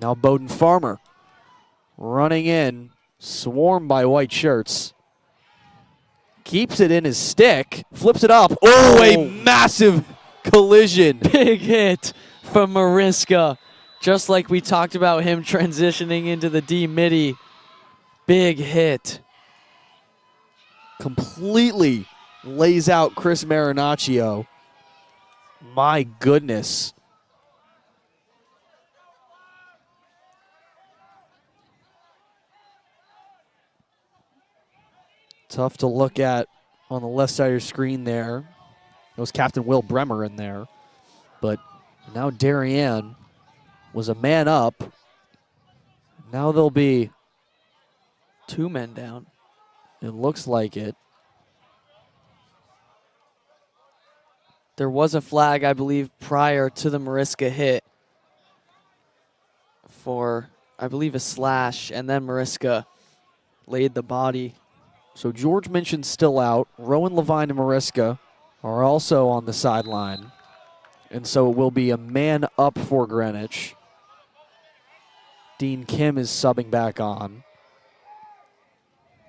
Now Bowden Farmer running in, swarmed by white shirts. Keeps it in his stick, flips it up. Oh, a massive collision. Big hit from Mariska. Just like we talked about him transitioning into the D midi. Big hit. Completely lays out Chris Marinaccio. My goodness. Tough to look at on the left side of your screen there. It was Captain Will Bremer in there. But now Darian was a man up. Now there'll be 2 men down. It looks like it. There was a flag, I believe, prior to the Mariska hit for, I believe, a slash, and then Mariska laid the body. So George Minchin's still out. Rowan Levine and Mariska are also on the sideline. And so it will be a man up for Greenwich. Dean Kim is subbing back on.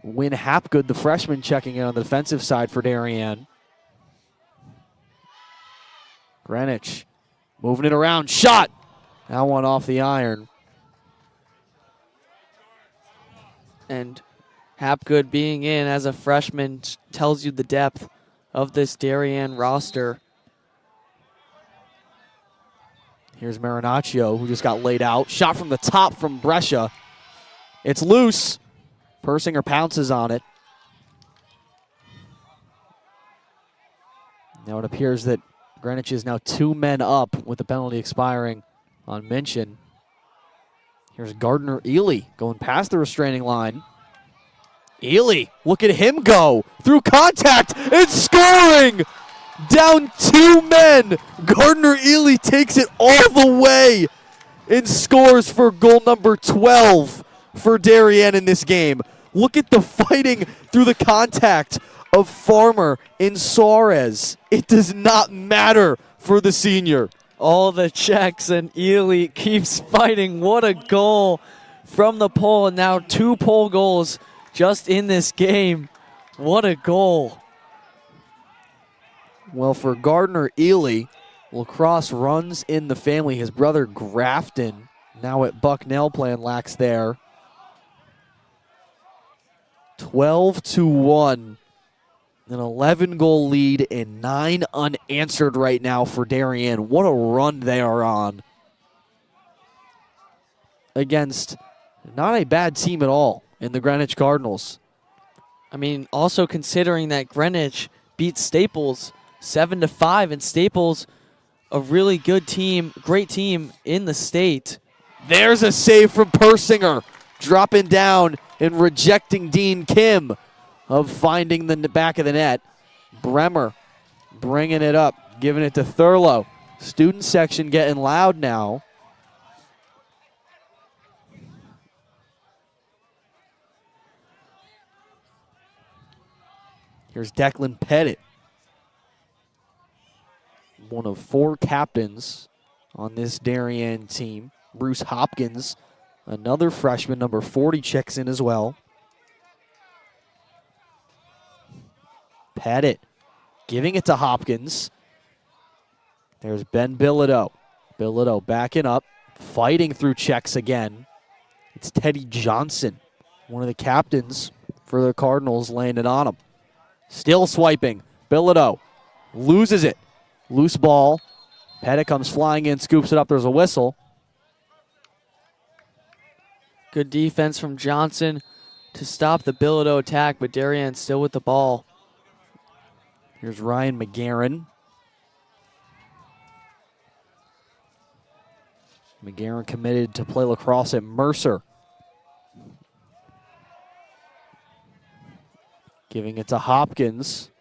Win Hapgood, the freshman, checking in on the defensive side for Darien. Greenwich moving it around. Shot! That one off the iron. And Hapgood being in as a freshman tells you the depth of this Darien roster. Here's Marinaccio, who just got laid out. Shot from the top from Brescia. It's loose. Persinger pounces on it. Now it appears that Greenwich is now 2 men up with the penalty expiring on Minchin. Here's Gardner Ely going past the restraining line. Ely, look at him go through contact and scoring! Down 2 men. Gardner Ely takes it all the way and scores for goal number 12 for Darien in this game. Look at the fighting through the contact of Farmer and Suarez. It does not matter for the senior. All the checks, and Ely keeps fighting. What a goal from the pole, and now 2 pole goals just in this game. What a goal. Well, for Gardner Ely, Lacrosse runs in the family. His brother Grafton, now at Bucknell, playing lax there. 12-1. An 11-goal lead and 9 unanswered right now for Darien. What a run they are on against not a bad team at all in the Greenwich Cardinals. I mean, also considering that Greenwich beat Staples 7-5, and Staples, a really good team, great team in the state. There's a save from Persinger, dropping down and rejecting Dean Kim of finding the back of the net. Bremer bringing it up, giving it to Thurlow. Student section getting loud now. Here's Declan Pettit, one of 4 captains on this Darien team. Bruce Hopkins, another freshman, number 40, checks in as well. Pettit giving it to Hopkins. There's Ben Bilodeau. Bilodeau backing up, fighting through checks again. It's Teddy Johnson, one of the captains for the Cardinals, laying it on him. Still swiping. Bilodeau loses it. Loose ball. Pettit comes flying in, scoops it up. There's a whistle. Good defense from Johnson to stop the Bilodeau attack, but Darien still with the ball. Here's Ryan McGarren. McGarren committed to play lacrosse at Mercer. Giving it to Hopkins.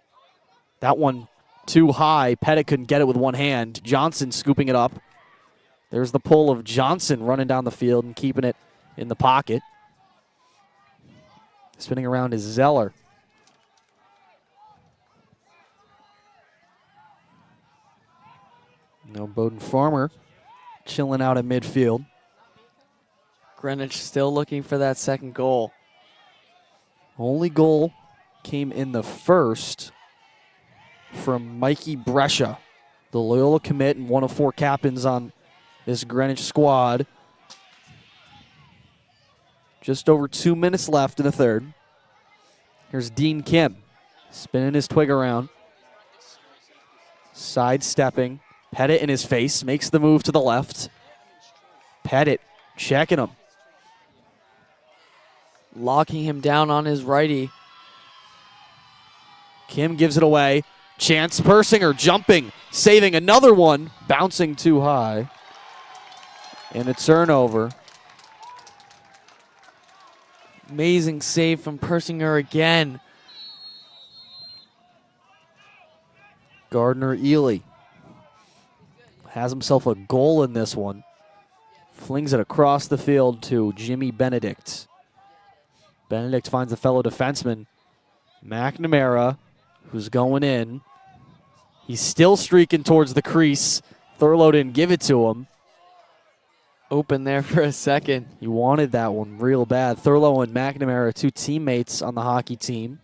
That one too high. Pettit couldn't get it with one hand. Johnson scooping it up. There's the pull of Johnson running down the field and keeping it in the pocket. Spinning around is Zeller. Now Bowden Farmer chilling out at midfield. Greenwich still looking for that second goal. Only goal came in the first from Mikey Brescia, the Loyola commit and one of 4 captains on this Greenwich squad. Just over 2 minutes left in the third. Here's Dean Kim spinning his twig around. Sidestepping. Pettit in his face, makes the move to the left. Pettit checking him. Locking him down on his righty. Kim gives it away. Chance Persinger jumping, saving another one, bouncing too high. And a turnover. Amazing save from Persinger again. Gardner Ely has himself a goal in this one. Flings it across the field to Jimmy Benedict. Benedict finds a fellow defenseman, McNamara, who's going in. He's still streaking towards the crease. Thurlow didn't give it to him. Open there for a second. He wanted that one real bad. Thurlow and McNamara, 2 teammates on the hockey team.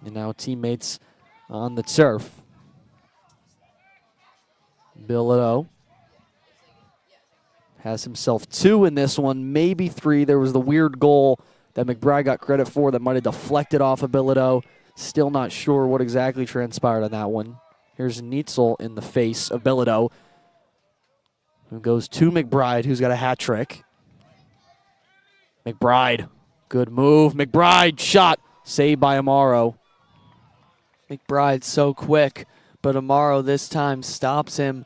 And now teammates on the turf. Bilodeau has himself 2 in this one, maybe 3. There was the weird goal that McBride got credit for that might have deflected off of Bilodeau. Still not sure what exactly transpired on that one. Here's Neitzel in the face of Bilodeau, who goes to McBride, who's got a hat trick. McBride, good move. McBride, shot, saved by Amaro. McBride so quick, but Amaro this time stops him.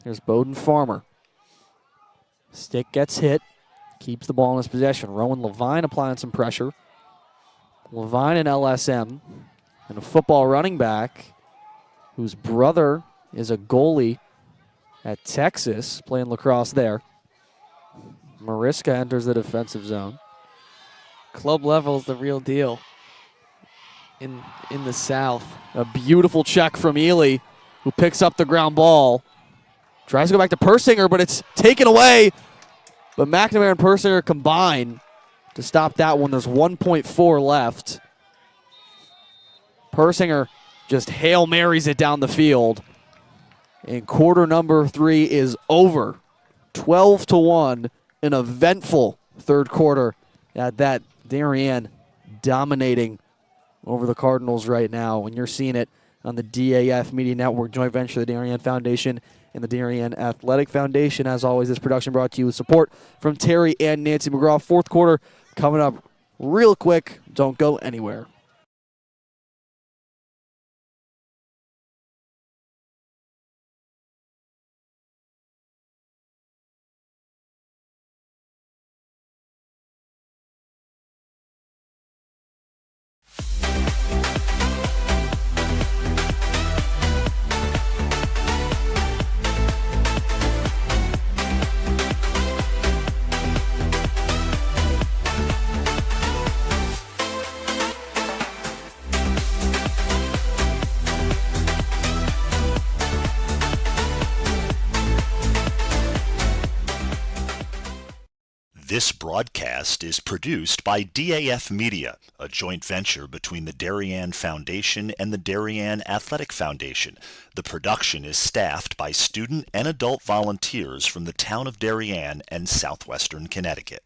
Here's Bowden Farmer. Stick gets hit, keeps the ball in his possession. Rowan Levine applying some pressure. Levine and LSM, and a football running back whose brother is a goalie at Texas, playing lacrosse there. Mariska enters the defensive zone. Club level is the real deal in the South. A beautiful check from Ely, who picks up the ground ball. Tries to go back to Persinger, but it's taken away. But McNamara and Persinger combine to stop that one. There's 1.4 left. Persinger just Hail Marys it down the field. And quarter number 3 is over. 12-1, an eventful third quarter at that. Darien dominating over the Cardinals right now. And you're seeing it on the DAF Media Network, joint venture, the Darien Foundation and the Darien Athletic Foundation. As always, this production brought to you with support from Terry and Nancy McGraw. Fourth quarter coming up real quick. Don't go anywhere. This broadcast is produced by DAF Media, a joint venture between the Darien Foundation and the Darien Athletic Foundation. The production is staffed by student and adult volunteers from the town of Darien and southwestern Connecticut.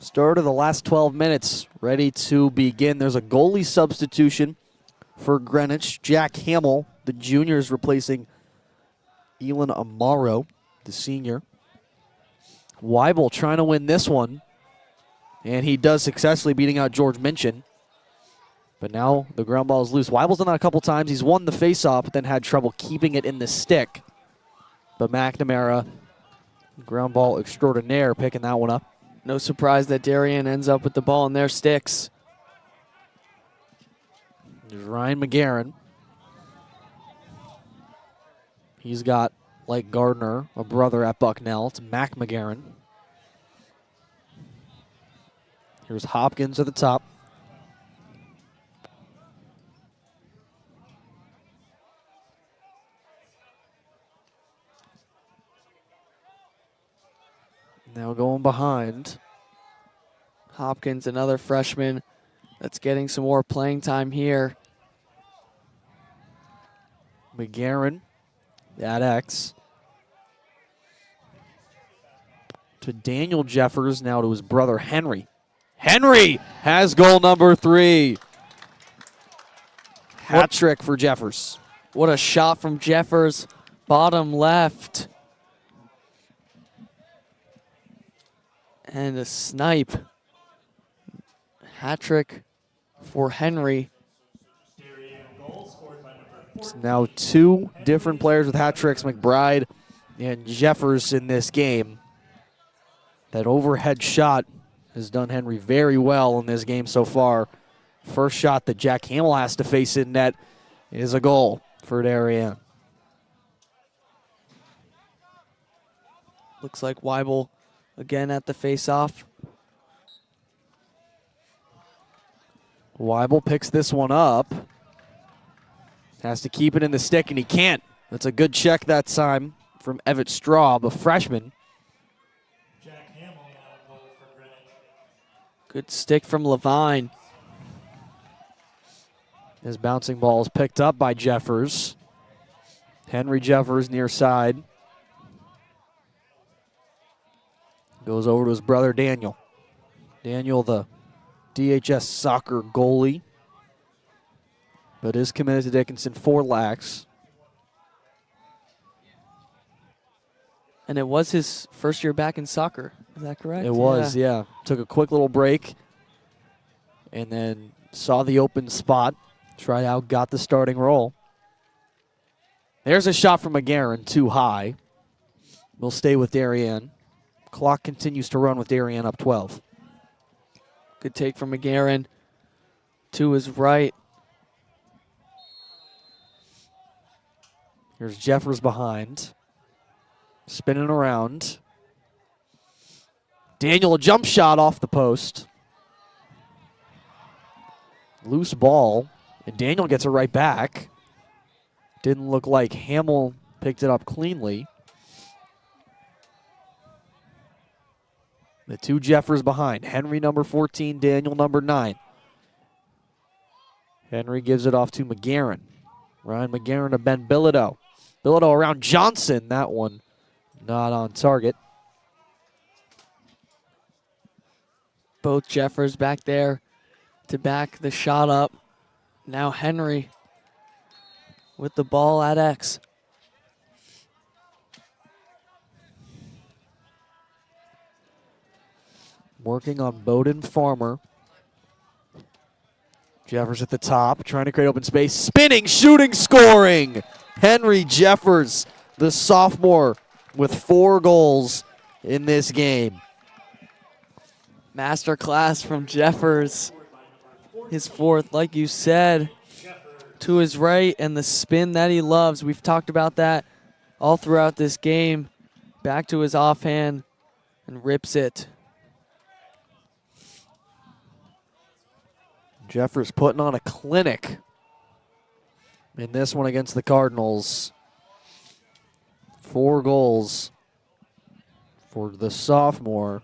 Start of the last 12 minutes ready to begin. There's a goalie substitution for Greenwich. Jack Hamill, the junior, is replacing Elon Amaro, the senior. Weibel trying to win this one, and he does successfully, beating out George Minchin. But now the ground ball is loose. Weibel's done that a couple times. He's won the faceoff, but then had trouble keeping it in the stick. But McNamara, ground ball extraordinaire, picking that one up. No surprise that Darien ends up with the ball in their sticks. There's Ryan McGarren. He's got, like Gardner, a brother at Bucknell. It's Mac McGarren. Here's Hopkins at the top. Now going behind. Hopkins, another freshman that's getting some more playing time here. McGarren at X. To Daniel Jeffers, now to his brother Henry. Henry has goal number 3. Hat trick for Jeffers. What a shot from Jeffers, bottom left. And a snipe. Hat trick for Henry. It's now 2 different players with hat tricks, McBride and Jeffers, in this game. That overhead shot has done Henry very well in this game so far. First shot that Jack Hamill has to face in net is a goal for Darien. Looks like Weibel again at the face-off. Weibel picks this one up. Has to keep it in the stick, and he can't. That's a good check that time from Evett Straub, a freshman. Good stick from Levine. His bouncing ball is picked up by Jeffers. Henry Jeffers near side. Goes over to his brother Daniel. Daniel, the DHS soccer goalie, but is committed to Dickinson for Lax. And it was his first year back in soccer. Is that correct? It was, yeah. Took a quick little break and then saw the open spot, tried out, got the starting role. There's a shot from McGarren, too high. We'll stay with Darien. Clock continues to run with Darien up 12. Good take from McGarren to his right. Here's Jeffers behind. Spinning around. Daniel, a jump shot off the post. Loose ball, and Daniel gets it right back. Didn't look like Hamill picked it up cleanly. The 2 Jeffers behind. Henry number 14, Daniel number 9. Henry gives it off to McGarren. Ryan McGarren to Ben Bilodeau. Bilodeau around Johnson. That one not on target. Both Jeffers back there to back the shot up. Now Henry with the ball at X. Working on Bowden Farmer. Jeffers at the top, trying to create open space. Spinning, shooting, scoring! Henry Jeffers, the sophomore, with 4 goals in this game. Masterclass from Jeffers. His 4th, like you said, to his right, and the spin that he loves. We've talked about that all throughout this game. Back to his offhand and rips it. Jeffers putting on a clinic in this one against the Cardinals. 4 goals for the sophomore.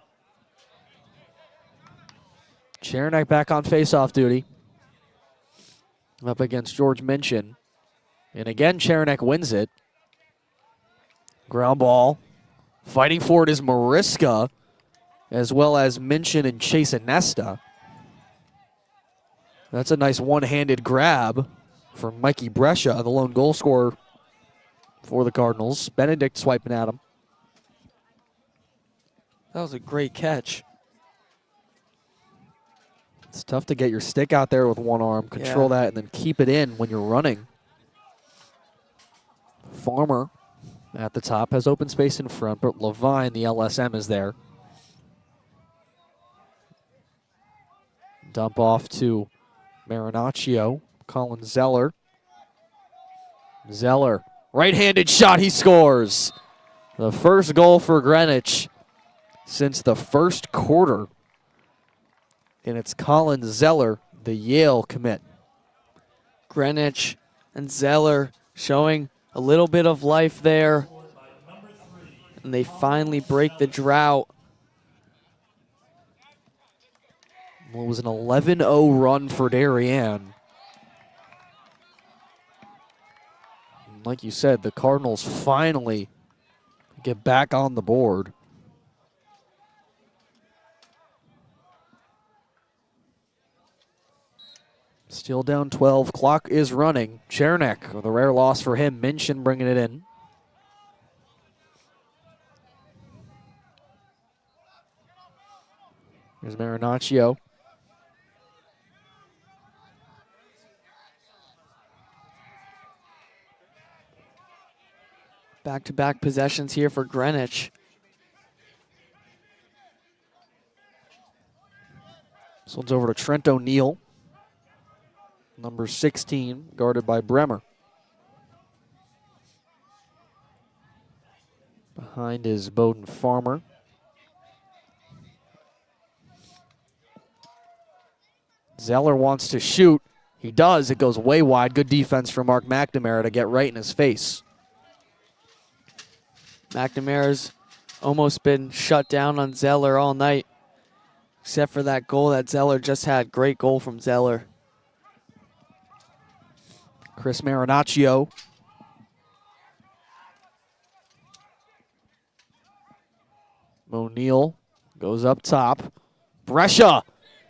Cherenek back on faceoff duty. Up against George Minchin. And again, Cherenek wins it. Ground ball. Fighting for it is Mariska. as well as Minchin and Chase Anesta. That's a nice one-handed grab for Mikey Brescia, the lone goal scorer for the Cardinals. Benedict swiping at him. That was a great catch. It's tough to get your stick out there with one arm, control that, and then keep it in when you're running. Farmer at the top has open space in front, but Levine, the LSM, is there. Dump off to Marinaccio. Colin Zeller. Zeller, right-handed shot, he scores. The first goal for Greenwich since the first quarter. And it's Colin Zeller, the Yale commit. Greenwich and Zeller showing a little bit of life there. And they finally break the drought. Well, it was an 11-0 run for Darien. And like you said, the Cardinals finally get back on the board. Still down 12. Clock is running. Chernak with a rare loss for him. Minchin bringing it in. Here's Marinaccio. Back-to-back possessions here for Greenwich. This one's over to Trent O'Neill. Number 16, guarded by Bremer. Behind is Bowden Farmer. Zeller wants to shoot. He does. It goes way wide. Good defense from Mark McNamara to get right in his face. McNamara's almost been shut down on Zeller all night, except for that goal that Zeller just had. Great goal from Zeller. Chris Marinaccio. O'Neill goes up top. Brescia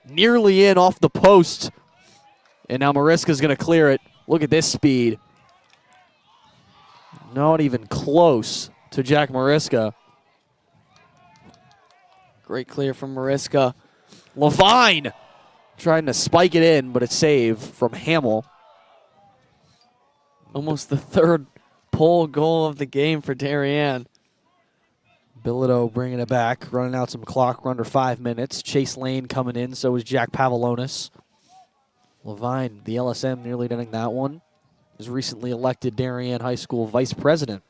nearly in off the post. And now Mariska's going to clear it. Look at this speed. Not even close to Jack Mariska. Great clear from Mariska. Levine trying to spike it in, but it's saved from Hamill. Almost the third pole goal of the game for Darien. Bilodeau bringing it back, running out some clock. We're under 5 minutes. Chase Lane coming in, so is Jack Pavlonis. Levine, the LSM, nearly ending that one. Was recently elected Darien High School Vice President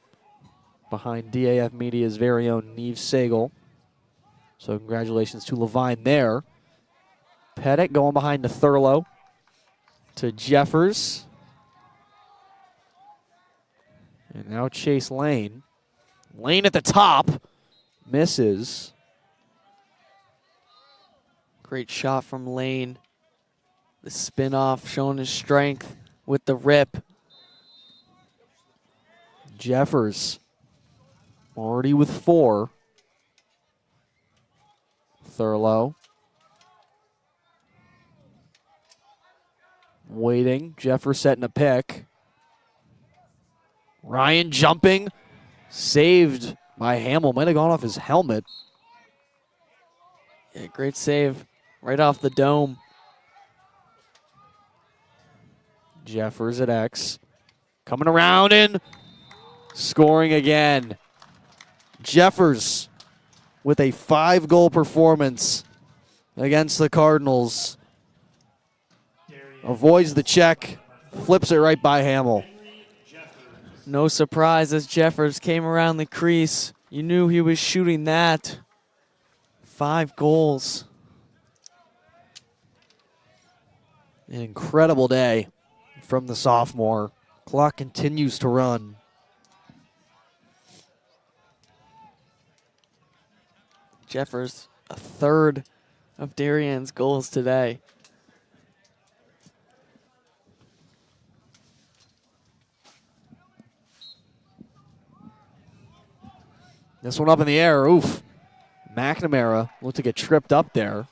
behind DAF Media's very own Neve Sagal. So congratulations to Levine there. Pettit going behind to Thurlow. To Jeffers. And now Chase Lane. Lane at the top. Misses. Great shot from Lane. The spin-off showing his strength with the rip. Jeffers already with 4. Thurlow. Waiting. Jeffers setting a pick. Ryan jumping. Saved by Hamill. Might have gone off his helmet. Yeah, great save right off the dome. Jeffers at X. Coming around and scoring again. Jeffers with a 5-goal performance against the Cardinals. Avoids the check. Flips it right by Hamill. No surprise as Jeffers came around the crease. You knew he was shooting that. 5 goals. An incredible day from the sophomore. Clock continues to run. Jeffers, a third of Darien's goals today. This one up in the air. Oof. McNamara looked to get tripped up there.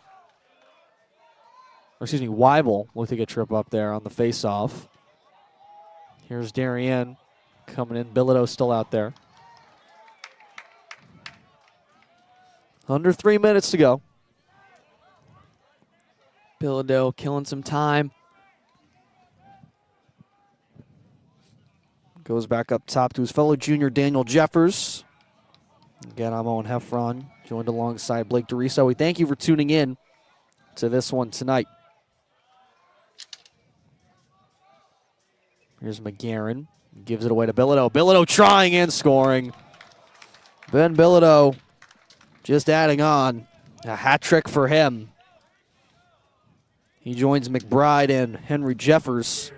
Or excuse me, Weibel looked to get tripped up there on the face-off. Here's Darian coming in. Bilodeau still out there. Under 3 minutes to go. Bilodeau killing some time. Goes back up top to his fellow junior Daniel Jeffers. Again, I'm Owen Heffron, joined alongside Blake DeRiso. We thank you for tuning in to this one tonight. Here's McGarren. Gives it away to Bilodeau. Bilodeau trying and scoring. Ben Bilodeau just adding on. A hat trick for him. He joins McBride and Henry Jeffers,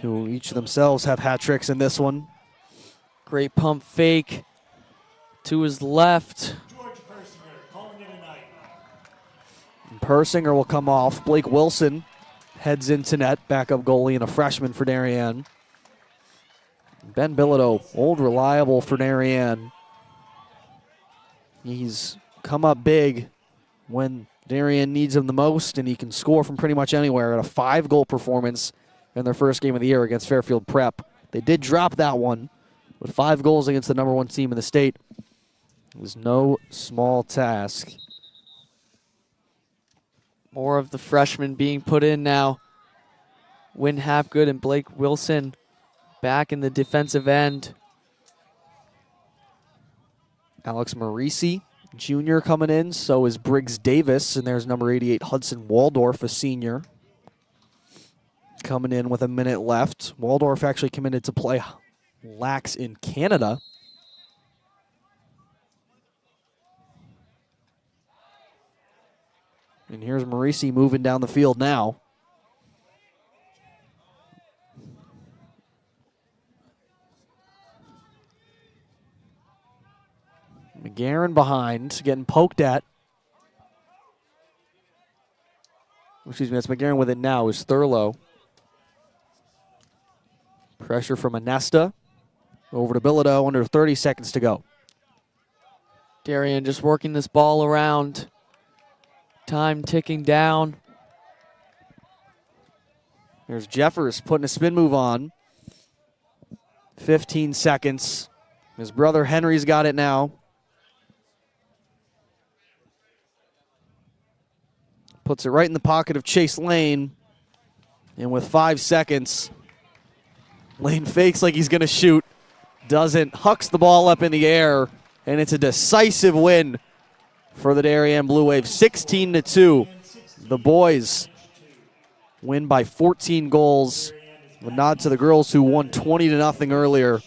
who each of themselves have hat tricks in this one. Great pump fake to his left. And Persinger will come off. Blake Wilson heads into net. Backup goalie and a freshman for Darien. Ben Bilodeau, old reliable for Darien. He's come up big when Darien needs him the most, and he can score from pretty much anywhere. At a 5-goal performance in their first game of the year against Fairfield Prep. They did drop that one, but 5 goals against the #1 team in the state was no small task. More of the freshmen being put in now. Wynn Hapgood and Blake Wilson back in the defensive end. Alex Marisi Jr. coming in, so is Briggs Davis, and there's number 88 Hudson Waldorf, a senior, coming in with a minute left. Waldorf actually committed to play Lax in Canada. And here's Marisi moving down the field now. McGarren behind, getting poked at. Excuse me, that's McGarren with it now, is Thurlow. Pressure from Anesta. Over to Bilodeau, under 30 seconds to go. Darian just working this ball around. Time ticking down. There's Jeffers putting a spin move on. 15 seconds. His brother Henry's got it now. Puts it right in the pocket of Chase Lane. And with 5 seconds, Lane fakes like he's going to shoot. Doesn't. Hucks the ball up in the air. And it's a decisive win for the Darien Blue Wave. 16-2. The boys win by 14 goals. A nod to the girls who won 20-0 earlier.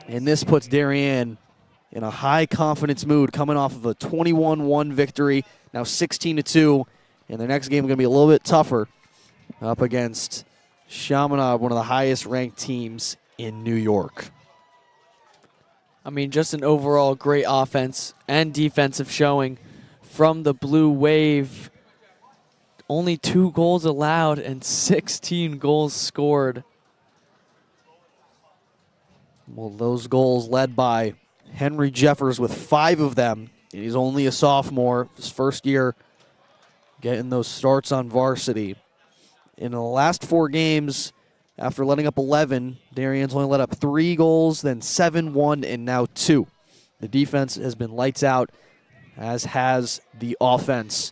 And this puts Darien in a high confidence mood, coming off of a 21-1 victory. Now 16-2, and their next game is going to be a little bit tougher up against Chaminade, one of the highest ranked teams in New York. I mean, just an overall great offense and defensive showing from the Blue Wave. Only 2 goals allowed and 16 goals scored. Well, those goals led by Henry Jeffers with 5 of them. He's only a sophomore, his first year getting those starts on varsity. In the last 4 games, after letting up 11, Darien's only let up 3 goals, then 7, 1, and now 2. The defense has been lights out, as has the offense.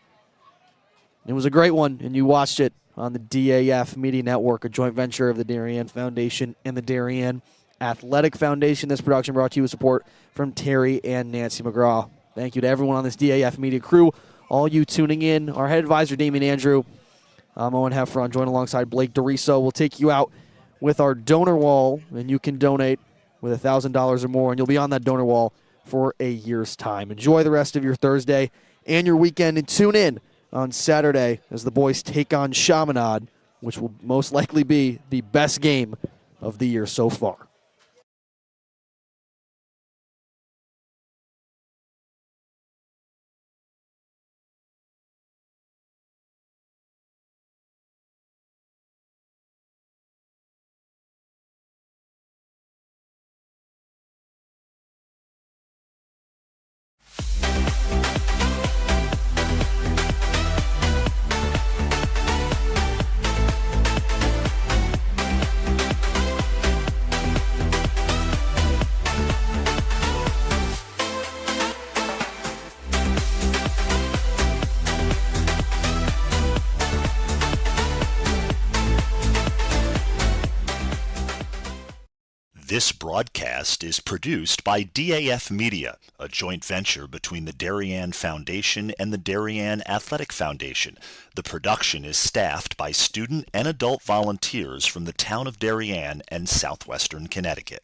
It was a great one, and you watched it on the DAF Media Network, a joint venture of the Darien Foundation and the Darien Athletic Foundation. This production brought to you with support from Terry and Nancy McGraw. Thank you to everyone on this DAF Media crew, all you tuning in. Our head advisor, Damian Andrew. I'm Owen Heffron, joined alongside Blake DeRiso. We'll take you out with our donor wall, and you can donate with $1,000 or more, and you'll be on that donor wall for a year's time. Enjoy the rest of your Thursday and your weekend, and tune in on Saturday as the boys take on Chaminade, which will most likely be the best game of the year so far. This broadcast is produced by DAF Media, a joint venture between the Darien Foundation and the Darien Athletic Foundation. The production is staffed by student and adult volunteers from the town of Darien and southwestern Connecticut.